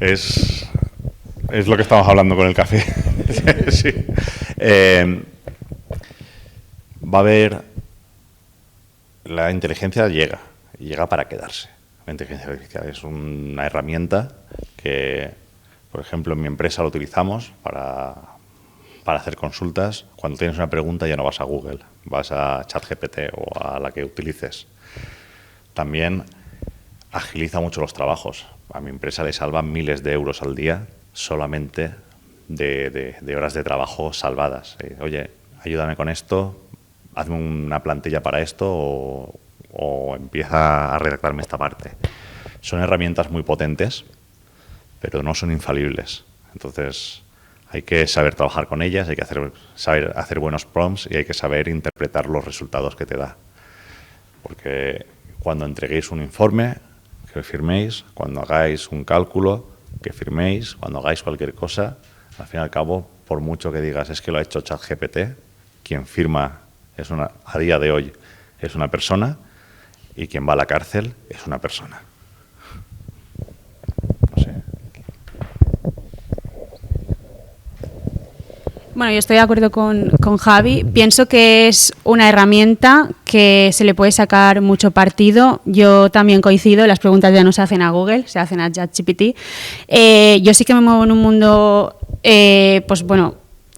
es lo que estamos hablando con el café. Sí. Va a haber... La inteligencia llega para quedarse. La inteligencia artificial es una herramienta que, por ejemplo, en mi empresa lo utilizamos para hacer consultas. Cuando tienes una pregunta ya no vas a Google, vas a ChatGPT o a la que utilices. También agiliza mucho los trabajos. A mi empresa le salvan miles de euros al día solamente de horas de trabajo salvadas. Oye, ayúdame con esto, hazme una plantilla para esto o empieza a redactarme esta parte. Son herramientas muy potentes, pero no son infalibles. Entonces, hay que saber trabajar con ellas, hay que saber hacer buenos prompts y hay que saber interpretar los resultados que te da. Porque cuando entreguéis un informe, que firméis, cuando hagáis un cálculo, que firméis, cuando hagáis cualquier cosa, al fin y al cabo, por mucho que digas es que lo ha hecho ChatGPT, quien firma a día de hoy es una persona y quien va a la cárcel es una persona. No sé. Bueno, yo estoy de acuerdo con Javi. Pienso que es una herramienta que se le puede sacar mucho partido. Yo también coincido, las preguntas ya no se hacen a Google, se hacen a ChatGPT. Yo sí que me muevo en un mundo, pues bueno,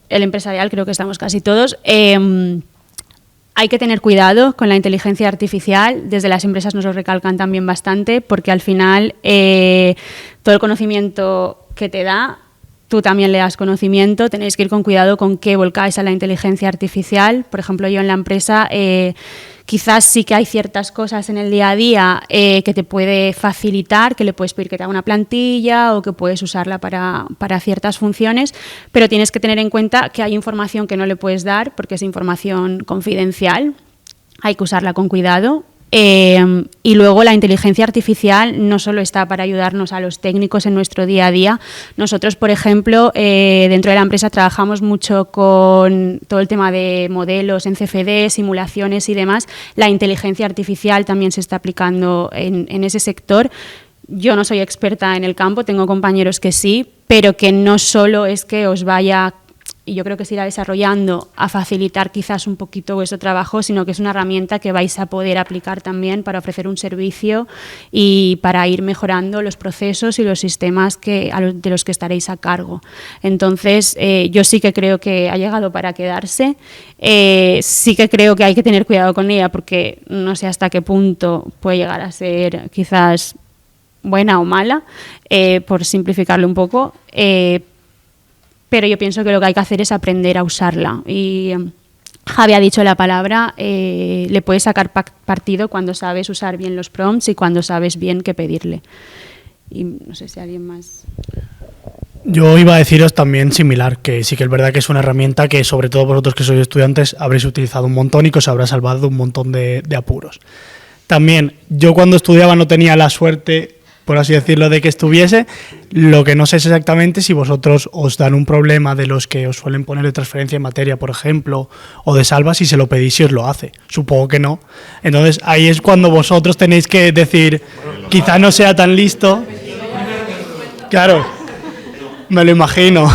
el empresarial, creo que estamos casi todos. Hay que tener cuidado con la inteligencia artificial. Desde las empresas nos lo recalcan también bastante, porque al final todo el conocimiento que te da, tú también le das conocimiento. Tenéis que ir con cuidado con qué volcáis a la inteligencia artificial. Por ejemplo, yo en la empresa quizás sí que hay ciertas cosas en el día a día que te puede facilitar, que le puedes pedir que te haga una plantilla o que puedes usarla para ciertas funciones, pero tienes que tener en cuenta que hay información que no le puedes dar porque es información confidencial. Hay que usarla con cuidado. Y luego la inteligencia artificial no solo está para ayudarnos a los técnicos en nuestro día a día. Nosotros, por ejemplo, dentro de la empresa trabajamos mucho con todo el tema de modelos en CFD, simulaciones y demás. La inteligencia artificial también se está aplicando en ese sector. Yo no soy experta en el campo, tengo compañeros que sí, pero que no solo es que os vaya, y yo creo que se irá desarrollando, a facilitar quizás un poquito vuestro trabajo, sino que es una herramienta que vais a poder aplicar también para ofrecer un servicio y para ir mejorando los procesos y los sistemas de los que estaréis a cargo. Entonces, yo sí que creo que ha llegado para quedarse. Sí que creo que hay que tener cuidado con ella porque no sé hasta qué punto puede llegar a ser quizás buena o mala, por simplificarlo un poco, pero yo pienso que lo que hay que hacer es aprender a usarla. Y Javi ha dicho la palabra, le puedes sacar partido cuando sabes usar bien los prompts y cuando sabes bien qué pedirle. Y no sé si alguien más... Yo iba a deciros también similar, que sí que es verdad que es una herramienta que sobre todo vosotros que sois estudiantes habréis utilizado un montón y que os habrá salvado un montón de apuros. También, yo cuando estudiaba no tenía la suerte, por así decirlo, de que estuviese. Lo que no sé es exactamente si vosotros os dan un problema de los que os suelen poner de transferencia en materia, por ejemplo, o de salva, si se lo pedís y os lo hace. Supongo que no. Entonces ahí es cuando vosotros tenéis que decir, quizá no sea tan listo. Claro, me lo imagino.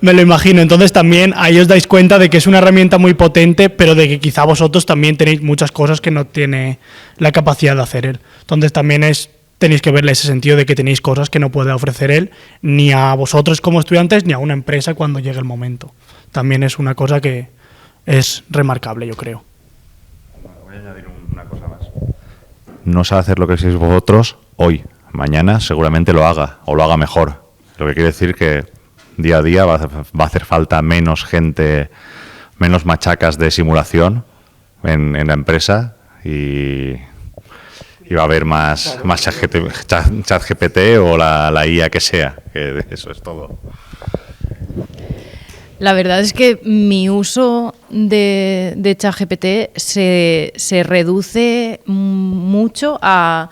Me lo imagino. Entonces también ahí os dais cuenta de que es una herramienta muy potente, pero de que quizá vosotros también tenéis muchas cosas que no tiene la capacidad de hacer él. Entonces también tenéis que verle ese sentido de que tenéis cosas que no puede ofrecer él, ni a vosotros como estudiantes, ni a una empresa cuando llegue el momento. También es una cosa que es remarcable, yo creo. Voy a añadir una cosa más. no sabe hacer lo que hacéis vosotros hoy. Mañana seguramente lo haga, o lo haga mejor. Lo que quiere decir que día a día va a hacer falta menos gente, menos machacas de simulación en la empresa y va a haber más ChatGPT o la IA que sea. Que eso es todo. La verdad es que mi uso de ChatGPT se reduce mucho a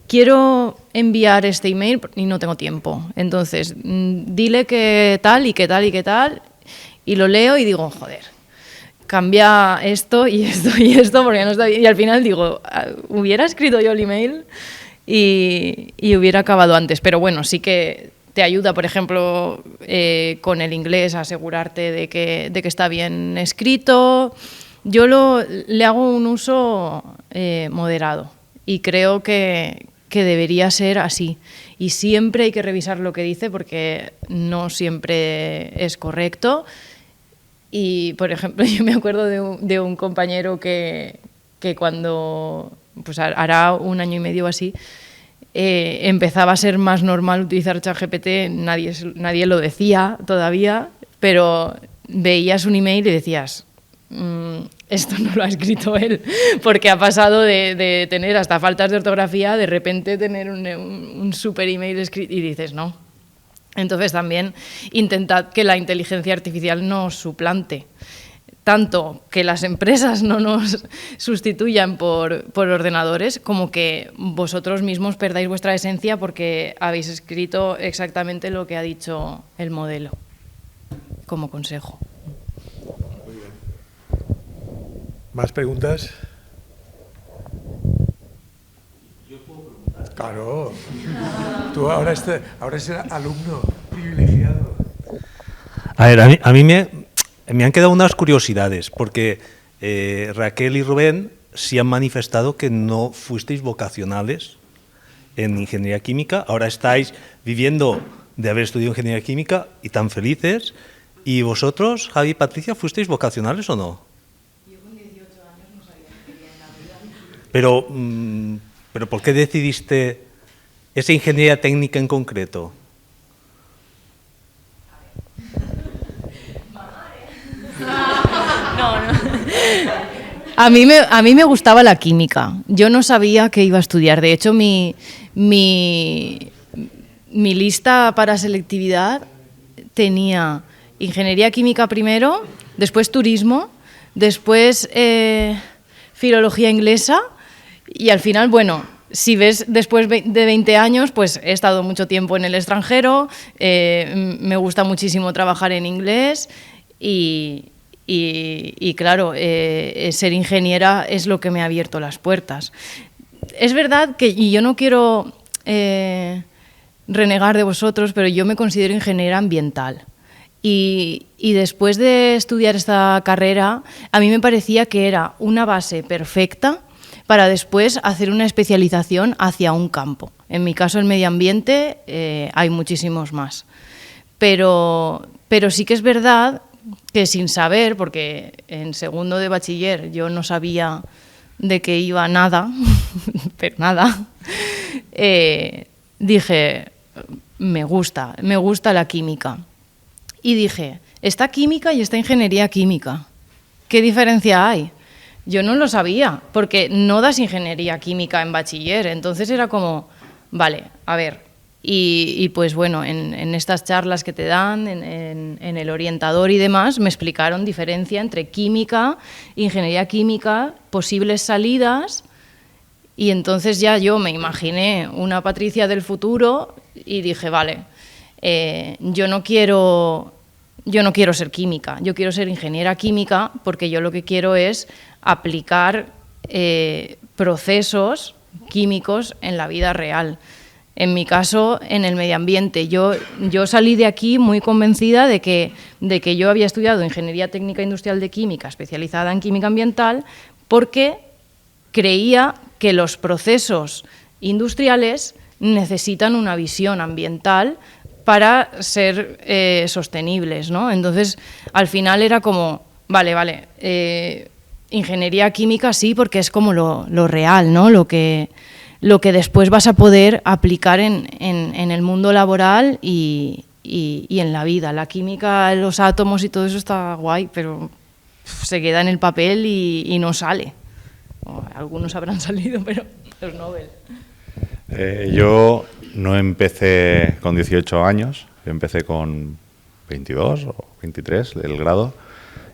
quiero enviar este email y no tengo tiempo. Entonces, dile que tal y que tal y que tal, y lo leo y digo, joder, cambia esto y esto y esto porque no está bien. Y al final digo, hubiera escrito yo el email y hubiera acabado antes. Pero bueno, sí que te ayuda, por ejemplo, con el inglés a asegurarte de que está bien escrito. Yo le hago un uso moderado y creo que debería ser así. Y siempre hay que revisar lo que dice porque no siempre es correcto. Y, por ejemplo, yo me acuerdo de un compañero que cuando, pues hará 1 año y medio o así, empezaba a ser más normal utilizar ChatGPT, nadie lo decía todavía, pero veías un email y decías, esto no lo ha escrito él, porque ha pasado de tener hasta faltas de ortografía, de repente tener un super email escrito y dices, no. Entonces también intentad que la inteligencia artificial no suplante, tanto que las empresas no nos sustituyan por ordenadores, como que vosotros mismos perdáis vuestra esencia porque habéis escrito exactamente lo que ha dicho el modelo, como consejo. ¿Más preguntas? ¿Yo puedo preguntar? Claro. Tú ahora eres el alumno privilegiado. A ver, a mí me han quedado unas curiosidades, porque Raquel y Rubén sí han manifestado que no fuisteis vocacionales en ingeniería química. Ahora estáis viviendo de haber estudiado ingeniería química y tan felices. ¿Y vosotros, Javi y Patricia, fuisteis vocacionales o no? Pero ¿por qué decidiste esa ingeniería técnica en concreto? No. A mí me gustaba la química. Yo no sabía qué iba a estudiar. De hecho, mi lista para selectividad tenía ingeniería química primero, después turismo, después filología inglesa. Y al final, bueno, si ves después de 20 años, pues he estado mucho tiempo en el extranjero, me gusta muchísimo trabajar en inglés y claro, ser ingeniera es lo que me ha abierto las puertas. Es verdad que, y yo no quiero renegar de vosotros, pero yo me considero ingeniera ambiental. Y después de estudiar esta carrera, a mí me parecía que era una base perfecta para después hacer una especialización hacia un campo. En mi caso, el medio ambiente, hay muchísimos más. Pero sí que es verdad que sin saber, porque en segundo de bachiller yo no sabía de qué iba nada, pero nada, dije, me gusta la química. Y dije, está química y está ingeniería química. ¿Qué diferencia hay? Yo no lo sabía, porque no das ingeniería química en bachiller, entonces era como, vale, a ver, y pues bueno, en estas charlas que te dan, en el orientador y demás, me explicaron diferencia entre química, ingeniería química, posibles salidas, y entonces ya yo me imaginé una Patricia del futuro y dije, vale, yo no quiero ser química, yo quiero ser ingeniera química porque yo lo que quiero es aplicar procesos químicos en la vida real. En mi caso, en el medio ambiente. Yo salí de aquí muy convencida de que yo había estudiado Ingeniería Técnica Industrial de Química, especializada en química ambiental, porque creía que los procesos industriales necesitan una visión ambiental para ser sostenibles, ¿no? Entonces, al final era como, vale, Ingeniería química sí, porque es como lo real, ¿no? Lo que después vas a poder aplicar en el mundo laboral y en la vida. La química, los átomos y todo eso está guay, pero se queda en el papel y no sale. Algunos habrán salido, pero los Nobel. Yo no empecé con 18 años, yo empecé con 22 o 23 del grado,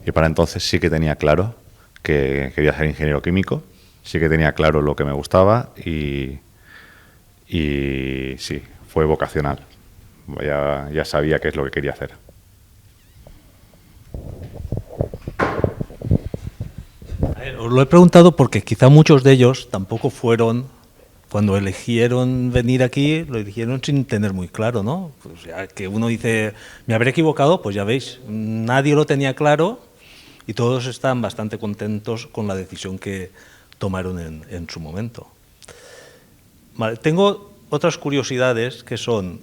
y para entonces sí que tenía claro que quería ser ingeniero químico, sí que tenía claro lo que me gustaba y sí, fue vocacional. Ya sabía qué es lo que quería hacer. Os lo he preguntado porque quizá muchos de ellos tampoco fueron, cuando eligieron venir aquí, lo eligieron sin tener muy claro, ¿no? Pues ya que uno dice, me habré equivocado, pues ya veis, nadie lo tenía claro y todos están bastante contentos con la decisión que tomaron en su momento. Vale, tengo otras curiosidades que son,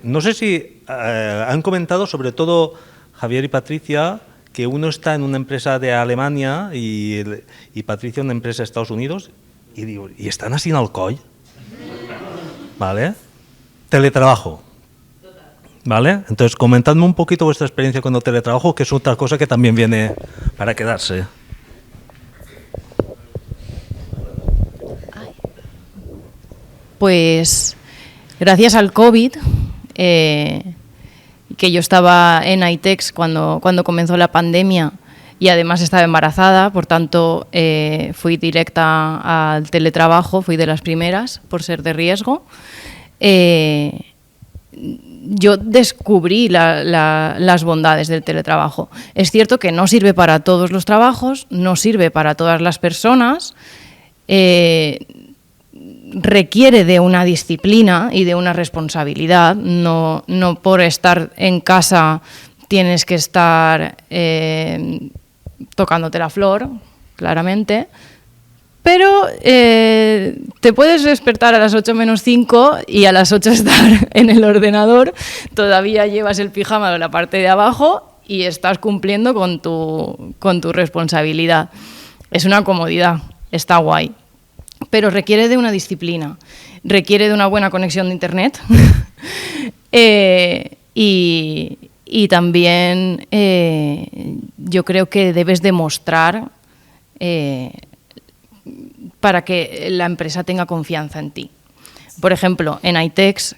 no sé si han comentado, sobre todo Javier y Patricia, que uno está en una empresa de Alemania y Patricia en una empresa de Estados Unidos, y digo, ¿y están así en Alcoy? ¿Vale? Teletrabajo. ¿Vale? Entonces, comentadme un poquito vuestra experiencia con el teletrabajo, que es otra cosa que también viene para quedarse. Pues gracias al COVID, que yo estaba en ITEX cuando comenzó la pandemia y además estaba embarazada, por tanto fui directa al teletrabajo, fui de las primeras por ser de riesgo. Yo descubrí las bondades del teletrabajo. Es cierto que no sirve para todos los trabajos, no sirve para todas las personas, requiere de una disciplina y de una responsabilidad. No por estar en casa tienes que estar tocándote la flor, claramente, pero te puedes despertar a las 8 menos 5 y a las 8 estar en el ordenador, todavía llevas el pijama de la parte de abajo y estás cumpliendo con tu responsabilidad. Es una comodidad, está guay. Pero requiere de una disciplina, requiere de una buena conexión de internet y también yo creo que debes demostrar para que la empresa tenga confianza en ti. Por ejemplo, en ITEX,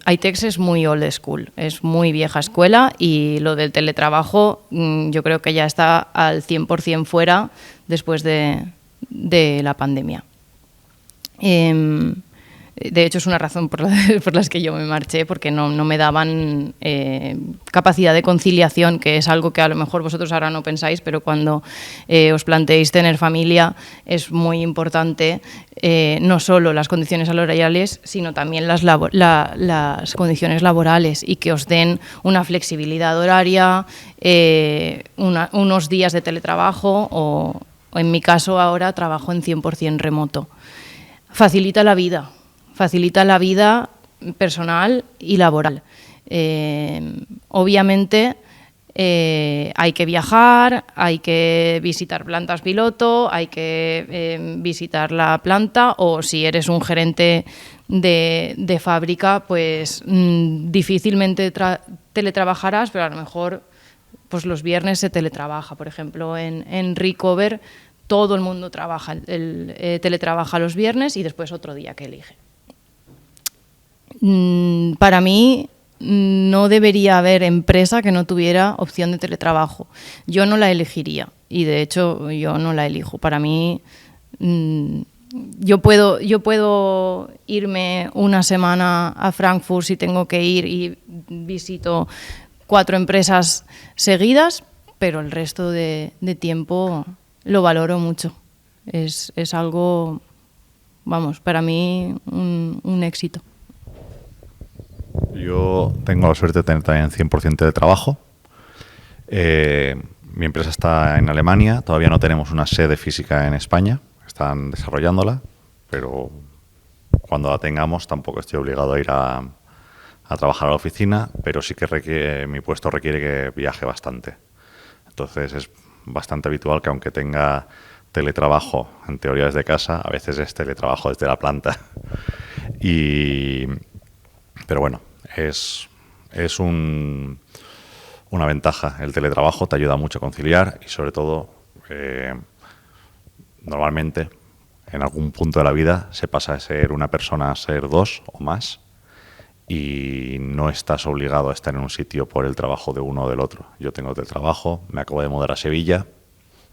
ITEX es muy old school, es muy vieja escuela y lo del teletrabajo yo creo que ya está al 100% fuera después de la pandemia. De hecho, es una razón por las que yo me marché, porque no me daban capacidad de conciliación, que es algo que a lo mejor vosotros ahora no pensáis, pero cuando os planteéis tener familia es muy importante no solo las condiciones salariales, sino también las condiciones laborales, y que os den una flexibilidad horaria, unos días de teletrabajo o en mi caso ahora trabajo en 100% remoto. Facilita la vida personal y laboral. Obviamente hay que viajar, hay que visitar plantas piloto, hay que visitar la planta, o si eres un gerente de fábrica, pues difícilmente teletrabajarás, pero a lo mejor pues los viernes se teletrabaja. Por ejemplo, en Recover todo el mundo teletrabaja los viernes y después otro día que elige. Para mí no debería haber empresa que no tuviera opción de teletrabajo. Yo no la elegiría y de hecho yo no la elijo. Para mí yo puedo irme una semana a Frankfurt si tengo que ir y visito 4 empresas seguidas, pero el resto de tiempo lo valoro mucho. Es algo, vamos, para mí un éxito. Yo tengo la suerte de tener también 100% de trabajo. Mi empresa está en Alemania, todavía no tenemos una sede física en España, están desarrollándola, pero cuando la tengamos tampoco estoy obligado a ir a trabajar a la oficina, pero sí que mi puesto requiere que viaje bastante. Entonces es bastante habitual que aunque tenga teletrabajo, en teoría desde casa, a veces es teletrabajo desde la planta. Pero bueno, es una ventaja. El teletrabajo te ayuda mucho a conciliar y sobre todo, normalmente, en algún punto de la vida se pasa de ser una persona a ser dos o más y no estás obligado a estar en un sitio por el trabajo de uno o del otro. Yo tengo teletrabajo, me acabo de mudar a Sevilla,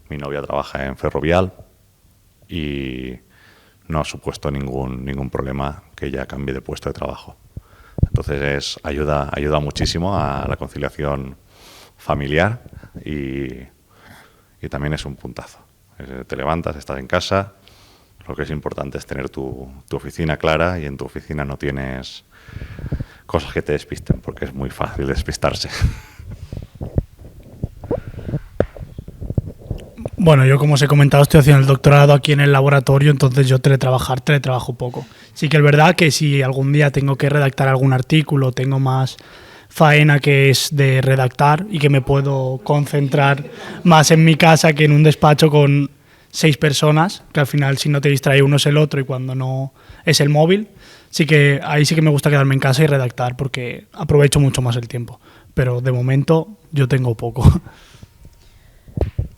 mi novia trabaja en Ferrovial y no ha supuesto ningún problema que ella cambie de puesto de trabajo. Entonces ayuda muchísimo a la conciliación familiar y también es un puntazo. Te levantas, estás en casa, lo que es importante es tener tu oficina clara y en tu oficina no tienes cosas que te despisten, porque es muy fácil despistarse. Bueno, yo como os he comentado estoy haciendo el doctorado aquí en el laboratorio, entonces yo teletrabajo poco. Sí que es verdad que si algún día tengo que redactar algún artículo, tengo más faena que es de redactar y que me puedo concentrar más en mi casa que en un despacho con 6 personas, que al final si no te distrae uno es el otro y cuando no es el móvil, ahí sí que me gusta quedarme en casa y redactar porque aprovecho mucho más el tiempo, pero de momento yo tengo poco.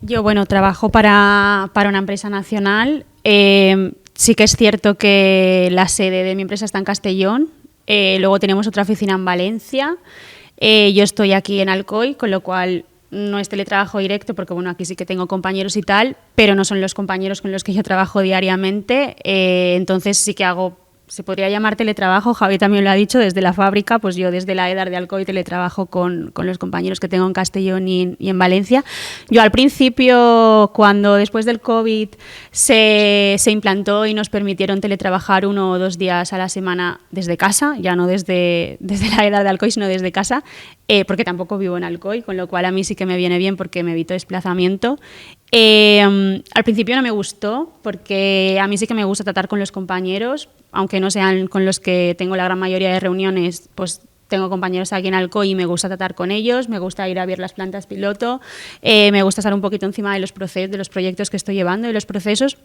Yo, bueno, trabajo para una empresa nacional. Sí que es cierto que la sede de mi empresa está en Castellón. Luego tenemos otra oficina en Valencia. Yo estoy aquí en Alcoy, con lo cual no es teletrabajo directo, porque bueno, aquí sí que tengo compañeros y tal, pero no son los compañeros con los que yo trabajo diariamente. Entonces sí que se podría llamar teletrabajo, Javi también lo ha dicho, desde la fábrica, pues yo desde la EDAR de Alcoy teletrabajo con los compañeros que tengo en Castellón y en Valencia. Yo al principio, cuando después del COVID se implantó y nos permitieron teletrabajar 1 o 2 días a la semana desde casa, ya no desde la EDAR de Alcoy, sino desde casa, porque tampoco vivo en Alcoy, con lo cual a mí sí que me viene bien porque me evito desplazamiento. Al principio no me gustó porque a mí sí que me gusta tratar con los compañeros, aunque no sean con los que tengo la gran mayoría de reuniones, pues tengo compañeros aquí en Alcoy y me gusta tratar con ellos, me gusta ir a ver las plantas piloto, me gusta estar un poquito encima de los proyectos que estoy llevando, de los procesos,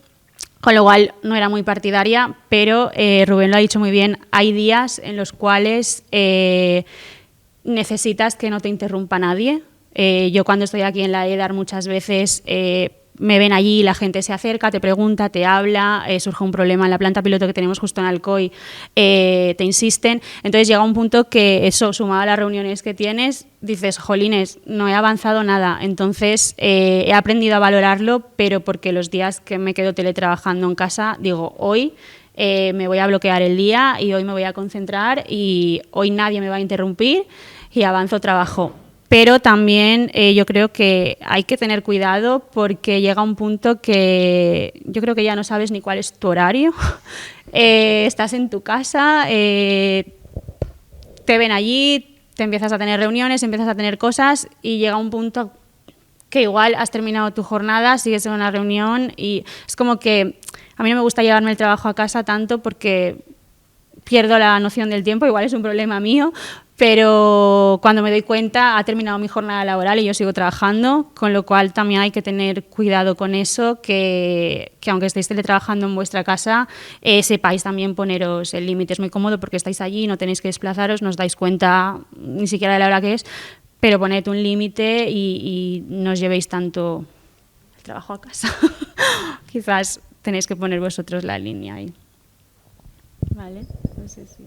con lo cual no era muy partidaria, pero Rubén lo ha dicho muy bien, hay días en los cuales necesitas que no te interrumpa nadie. Yo cuando estoy aquí en la EDAR muchas veces me ven allí, la gente se acerca, te pregunta, te habla, surge un problema en la planta piloto que tenemos justo en Alcoy, te insisten. Entonces llega un punto que eso, sumado a las reuniones que tienes, dices, jolines, no he avanzado nada. Entonces he aprendido a valorarlo, pero porque los días que me quedo teletrabajando en casa, digo, hoy me voy a bloquear el día y hoy me voy a concentrar y hoy nadie me va a interrumpir y avanzo trabajo. Pero también yo creo que hay que tener cuidado porque llega un punto que yo creo que ya no sabes ni cuál es tu horario. Estás en tu casa, te ven allí, te empiezas a tener reuniones, empiezas a tener cosas y llega un punto que igual has terminado tu jornada, sigues en una reunión y es como que a mí no me gusta llevarme el trabajo a casa tanto porque pierdo la noción del tiempo, igual es un problema mío, pero cuando me doy cuenta ha terminado mi jornada laboral y yo sigo trabajando, con lo cual también hay que tener cuidado con eso, que aunque estéis teletrabajando en vuestra casa, sepáis también poneros el límite. Es muy cómodo porque estáis allí, no tenéis que desplazaros, no os dais cuenta ni siquiera de la hora que es, pero poned un límite y no os llevéis tanto el trabajo a casa. Quizás tenéis que poner vosotros la línea ahí. Vale, no sé si...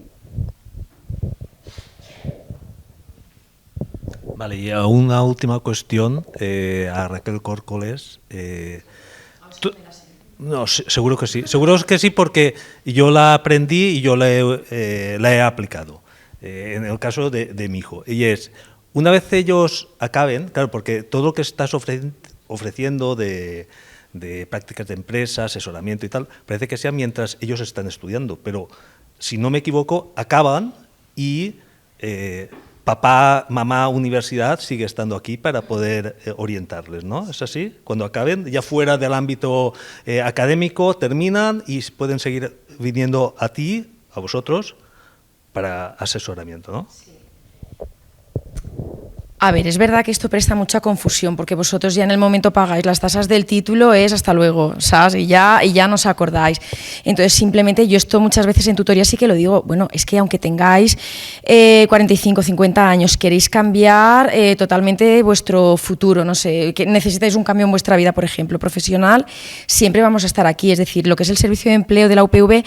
Vale, y una última cuestión a Raquel Córcoles. No, seguro que sí, porque yo la aprendí y yo la he aplicado en el caso de mi hijo. Y es, una vez ellos acaben, claro, porque todo lo que estás ofreciendo de prácticas de empresa, asesoramiento y tal, parece que sea mientras ellos están estudiando, pero si no me equivoco, acaban y papá, mamá, universidad sigue estando aquí para poder orientarles, ¿no? ¿Es así? Cuando acaben, ya fuera del ámbito académico, terminan y pueden seguir viniendo a ti, a vosotros, para asesoramiento, ¿no? Sí. A ver, es verdad que esto presta mucha confusión porque vosotros ya en el momento pagáis las tasas del título, es hasta luego, ¿sabes? Y ya no os acordáis. Entonces, simplemente yo esto muchas veces en tutoría sí que lo digo, bueno, es que aunque tengáis 45, 50 años, queréis cambiar totalmente vuestro futuro, no sé, que necesitáis un cambio en vuestra vida, por ejemplo, profesional, siempre vamos a estar aquí. Es decir, lo que es el servicio de empleo de la UPV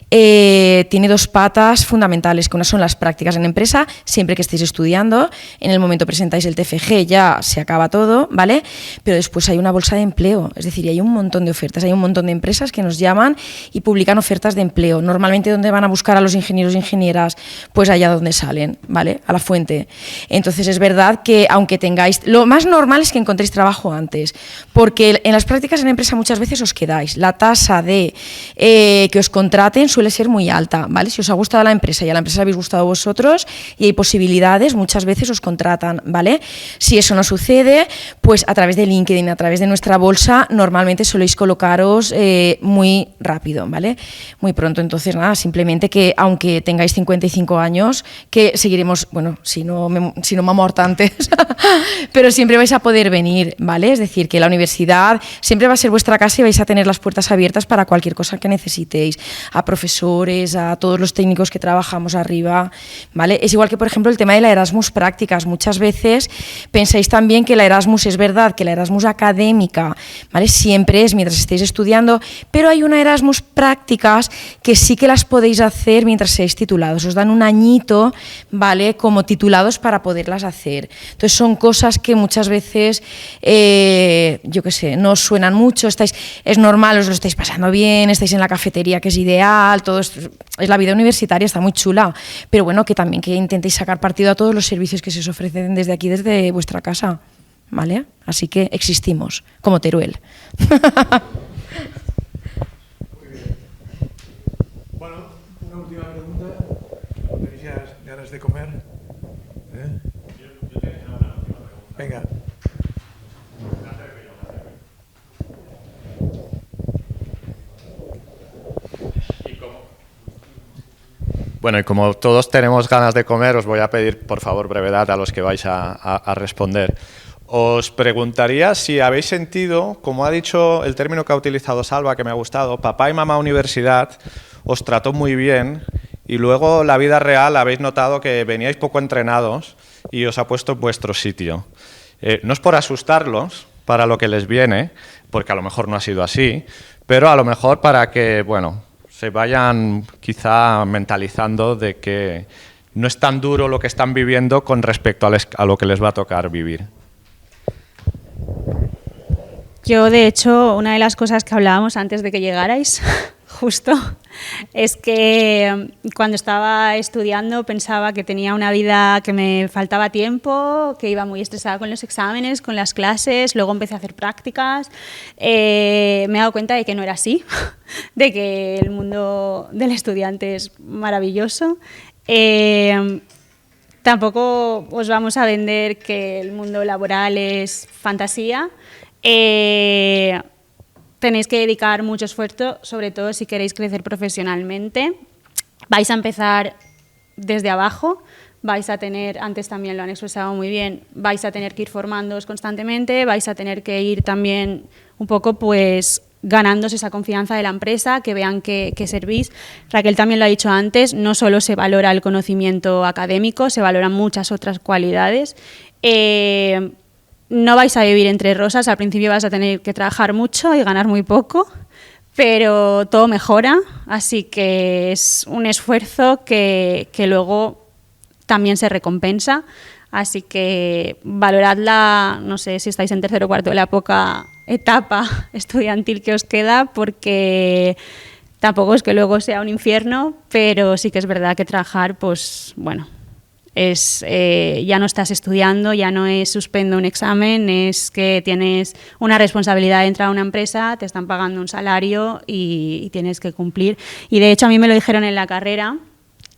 tiene dos patas fundamentales, que una son las prácticas en empresa, siempre que estéis estudiando, en el momento presente el TFG ya se acaba todo, ¿vale? Pero después hay una bolsa de empleo, es decir, hay un montón de ofertas, hay un montón de empresas que nos llaman y publican ofertas de empleo. Normalmente, ¿dónde van a buscar a los ingenieros e ingenieras? Pues allá donde salen, ¿vale? A la fuente. Entonces, es verdad que aunque tengáis... Lo más normal es que encontréis trabajo antes, porque en las prácticas en empresa muchas veces os quedáis. La tasa de que os contraten suele ser muy alta, ¿vale? Si os ha gustado la empresa y a la empresa le habéis gustado vosotros y hay posibilidades, muchas veces os contratan, ¿vale? Si eso no sucede, pues a través de LinkedIn, a través de nuestra bolsa, normalmente soléis colocaros muy rápido, ¿vale? Muy pronto. Entonces, nada, simplemente que aunque tengáis 55 años, que seguiremos, bueno, si no me ha muerto antes, pero siempre vais a poder venir, ¿vale? Es decir, que la universidad siempre va a ser vuestra casa y vais a tener las puertas abiertas para cualquier cosa que necesitéis, a profesores, a todos los técnicos que trabajamos arriba, ¿vale? Es igual que, por ejemplo, el tema de la Erasmus prácticas. Muchas veces pensáis también que la Erasmus es verdad, que la Erasmus académica, ¿vale? Siempre es mientras estéis estudiando, pero hay una Erasmus prácticas que sí que las podéis hacer mientras seáis titulados. Os dan un añito, ¿vale? Como titulados para poderlas hacer. Entonces son cosas que muchas veces, yo qué sé, no os suenan mucho, es normal, os lo estáis pasando bien, estáis en la cafetería que es ideal, todo es la vida universitaria, está muy chula, pero bueno, que también que intentéis sacar partido a todos los servicios que se os ofrecen desde aquí, desde vuestra casa, ¿vale? Así que existimos, como Teruel. Bueno, una última pregunta. ¿Tenéis ya ganas de comer? Yo tengo una última pregunta. Venga. Bueno, y como todos tenemos ganas de comer, os voy a pedir, por favor, brevedad a los que vais a responder. Os preguntaría si habéis sentido, como ha dicho el término que ha utilizado Salva, que me ha gustado, papá y mamá universidad, os trató muy bien y luego la vida real habéis notado que veníais poco entrenados y os ha puesto en vuestro sitio. No es por asustarlos para lo que les viene, porque a lo mejor no ha sido así, pero a lo mejor para que, bueno, se vayan quizá mentalizando de que no es tan duro lo que están viviendo con respecto a lo que les va a tocar vivir. Yo, de hecho, una de las cosas que hablábamos antes de que llegarais, justo, es que cuando estaba estudiando pensaba que tenía una vida, que me faltaba tiempo, que iba muy estresada con los exámenes, con las clases, luego empecé a hacer prácticas. Me he dado cuenta de que no era así, de que el mundo del estudiante es maravilloso. Tampoco os vamos a vender que el mundo laboral es fantasía. Tenéis que dedicar mucho esfuerzo, sobre todo si queréis crecer profesionalmente. Vais a empezar desde abajo, vais a tener, antes también lo han expresado muy bien, vais a tener que ir formándoos constantemente, vais a tener que ir también un poco pues ganándose esa confianza de la empresa, que vean que servís. Raquel también lo ha dicho antes, no solo se valora el conocimiento académico, se valoran muchas otras cualidades. No vais a vivir entre rosas, al principio vais a tener que trabajar mucho y ganar muy poco, pero todo mejora, así que es un esfuerzo que luego también se recompensa, así que valoradla, no sé si estáis en tercero o cuarto de la poca etapa estudiantil que os queda, porque tampoco es que luego sea un infierno, pero sí que es verdad que trabajar, pues bueno, ya no estás estudiando, ya no es suspendo un examen, es que tienes una responsabilidad de entrar a una empresa, te están pagando un salario y tienes que cumplir. Y de hecho a mí me lo dijeron en la carrera,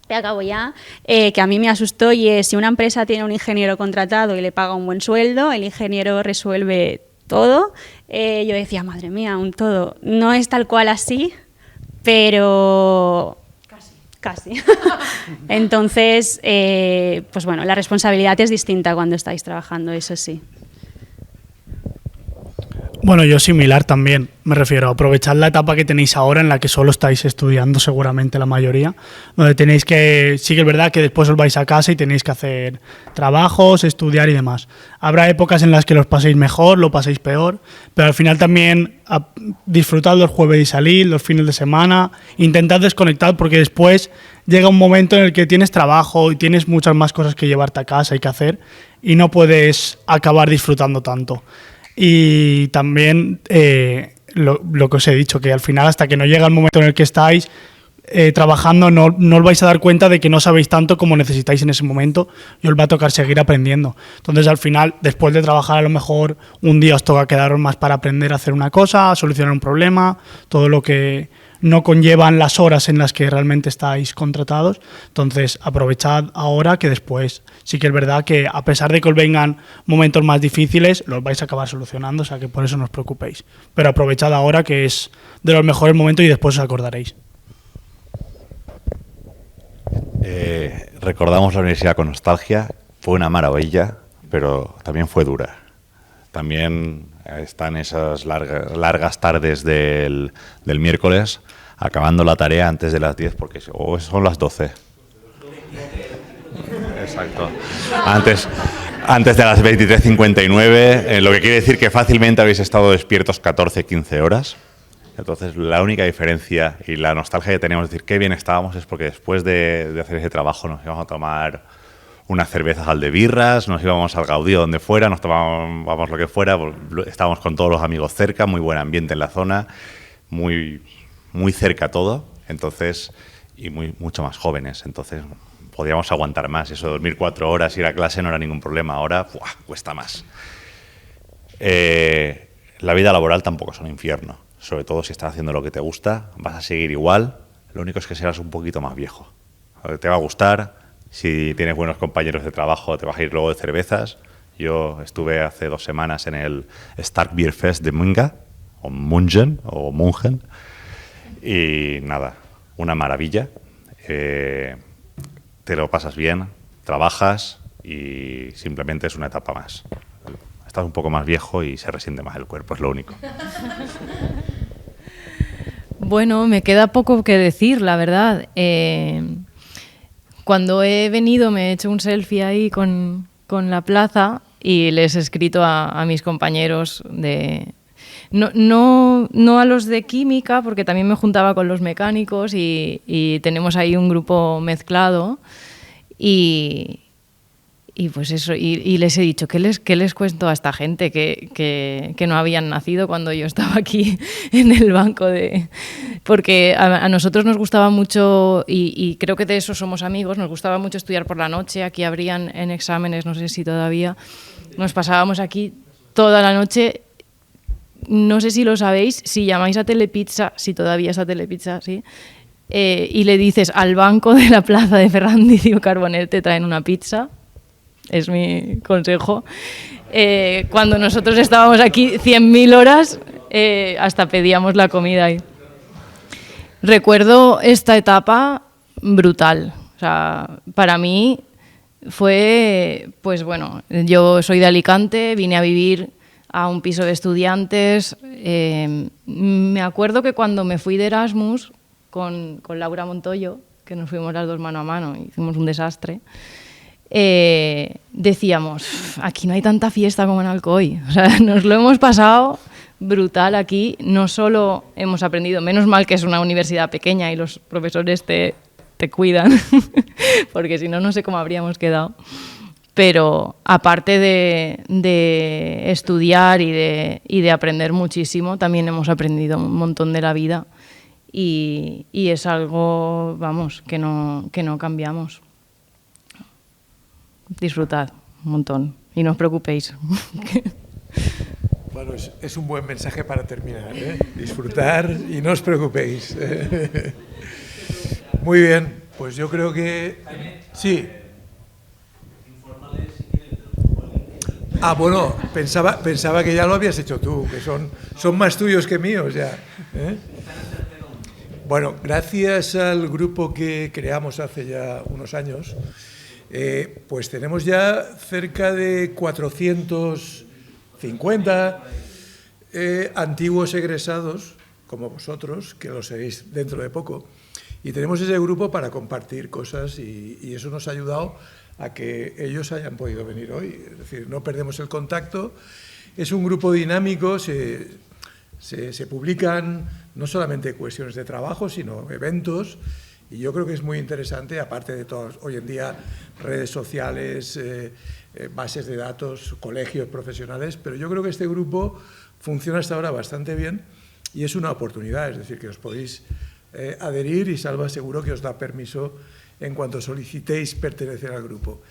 y acabo ya, que a mí me asustó, y es si una empresa tiene un ingeniero contratado y le paga un buen sueldo, el ingeniero resuelve todo. Yo decía, madre mía, un todo. No es tal cual así, pero Casi. Entonces, pues bueno, la responsabilidad es distinta cuando estáis trabajando, eso sí. Bueno, yo similar también, me refiero a aprovechar la etapa que tenéis ahora en la que solo estáis estudiando seguramente la mayoría, donde tenéis que, sí que es verdad que después os vais a casa y tenéis que hacer trabajos, estudiar y demás. Habrá épocas en las que los paséis mejor, lo paséis peor, pero al final también disfrutad los jueves y salir, los fines de semana, intentad desconectar porque después llega un momento en el que tienes trabajo y tienes muchas más cosas que llevarte a casa y que hacer y no puedes acabar disfrutando tanto. Y también lo que os he dicho, que al final hasta que no llega el momento en el que estáis trabajando no os vais a dar cuenta de que no sabéis tanto como necesitáis en ese momento y os va a tocar seguir aprendiendo. Entonces al final, después de trabajar a lo mejor un día os toca quedaros más para aprender a hacer una cosa, a solucionar un problema, todo lo que no conllevan las horas en las que realmente estáis contratados. Entonces aprovechad ahora, que después sí que es verdad que a pesar de que os vengan momentos más difíciles, los vais a acabar solucionando, o sea que por eso no os preocupéis. Pero aprovechad ahora, que es de los mejores momentos, y después os acordaréis. Recordamos la universidad con nostalgia, fue una maravilla, pero también fue dura. También están esas largas tardes del miércoles, acabando la tarea antes de las 10, porque son las 12. Exacto. Antes de las 23:59, lo que quiere decir que fácilmente habéis estado despiertos 14, 15 horas. Entonces, la única diferencia y la nostalgia que tenemos de decir qué bien estábamos es porque después de hacer ese trabajo nos íbamos a tomar unas cervezas al de birras, nos íbamos al Gaudí donde fuera, nos tomábamos lo que fuera, estábamos con todos los amigos cerca, muy buen ambiente en la zona, muy, muy cerca todo, entonces, y mucho más jóvenes, entonces podíamos aguantar más. Eso de dormir 4 horas, ir a clase no era ningún problema, ahora cuesta más. La vida laboral tampoco es un infierno, sobre todo si estás haciendo lo que te gusta, vas a seguir igual, lo único es que serás un poquito más viejo. Te va a gustar. Si tienes buenos compañeros de trabajo, te vas a ir luego de cervezas. Yo estuve hace 2 semanas en el Stark Beer Fest de Munga, o Mungen, y nada, una maravilla. Te lo pasas bien, trabajas y simplemente es una etapa más. Estás un poco más viejo y se resiente más el cuerpo, es lo único. Bueno, me queda poco que decir, la verdad. Cuando he venido me he hecho un selfie ahí con la plaza y les he escrito a mis compañeros de... No a los de química, porque también me juntaba con los mecánicos y tenemos ahí un grupo mezclado y pues eso, y les he dicho, ¿qué les cuento a esta gente que no habían nacido cuando yo estaba aquí en el banco? Porque a nosotros nos gustaba mucho, y creo que de eso somos amigos, nos gustaba mucho estudiar por la noche. Aquí habrían en exámenes, no sé si todavía, nos pasábamos aquí toda la noche. No sé si lo sabéis, si llamáis a Telepizza, si todavía es a Telepizza, sí, y le dices al banco de la plaza de Ferrandicio Carbonell te traen una pizza. Es mi consejo. Cuando nosotros estábamos aquí 100.000 horas, hasta pedíamos la comida ahí. Recuerdo esta etapa brutal. O sea, para mí fue, pues bueno, yo soy de Alicante, vine a vivir a un piso de estudiantes. Me acuerdo que cuando me fui de Erasmus con Laura Montoyo, que nos fuimos las dos mano a mano, hicimos un desastre. Decíamos, aquí no hay tanta fiesta como en Alcoy. O sea, nos lo hemos pasado brutal aquí. No solo hemos aprendido, menos mal que es una universidad pequeña y los profesores te cuidan, porque si no, no sé cómo habríamos quedado. Pero aparte de estudiar y de aprender muchísimo, también hemos aprendido un montón de la vida y es algo, vamos, que no cambiamos. Disfrutad un montón y no os preocupéis. Bueno, es un buen mensaje para terminar, ¿eh? Disfrutar y no os preocupéis. Muy bien, pues yo creo que... Sí. Ah, bueno, pensaba que ya lo habías hecho tú, que son más tuyos que míos ya. Bueno, gracias al grupo que creamos hace ya unos años, pues tenemos ya cerca de 450 antiguos egresados, como vosotros, que lo seréis dentro de poco, y tenemos ese grupo para compartir cosas y eso nos ha ayudado a que ellos hayan podido venir hoy. Es decir, no perdemos el contacto. Es un grupo dinámico, se publican no solamente cuestiones de trabajo, sino eventos, y yo creo que es muy interesante, aparte de todas, hoy en día, redes sociales, bases de datos, colegios profesionales, pero yo creo que este grupo funciona hasta ahora bastante bien y es una oportunidad, es decir, que os podéis adherir y Salva seguro que os da permiso en cuanto solicitéis pertenecer al grupo.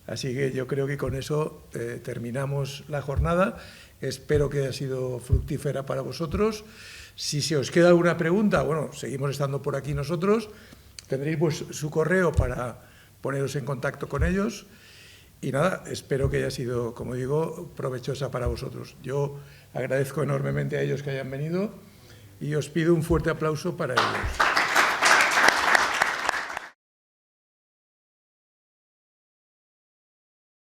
Así que yo creo que con eso terminamos la jornada. Espero que haya sido fructífera para vosotros. Si se os queda alguna pregunta, bueno, seguimos estando por aquí nosotros. Tendréis pues, su correo para poneros en contacto con ellos. Y nada, espero que haya sido, como digo, provechosa para vosotros. Yo agradezco enormemente a ellos que hayan venido y os pido un fuerte aplauso para ellos.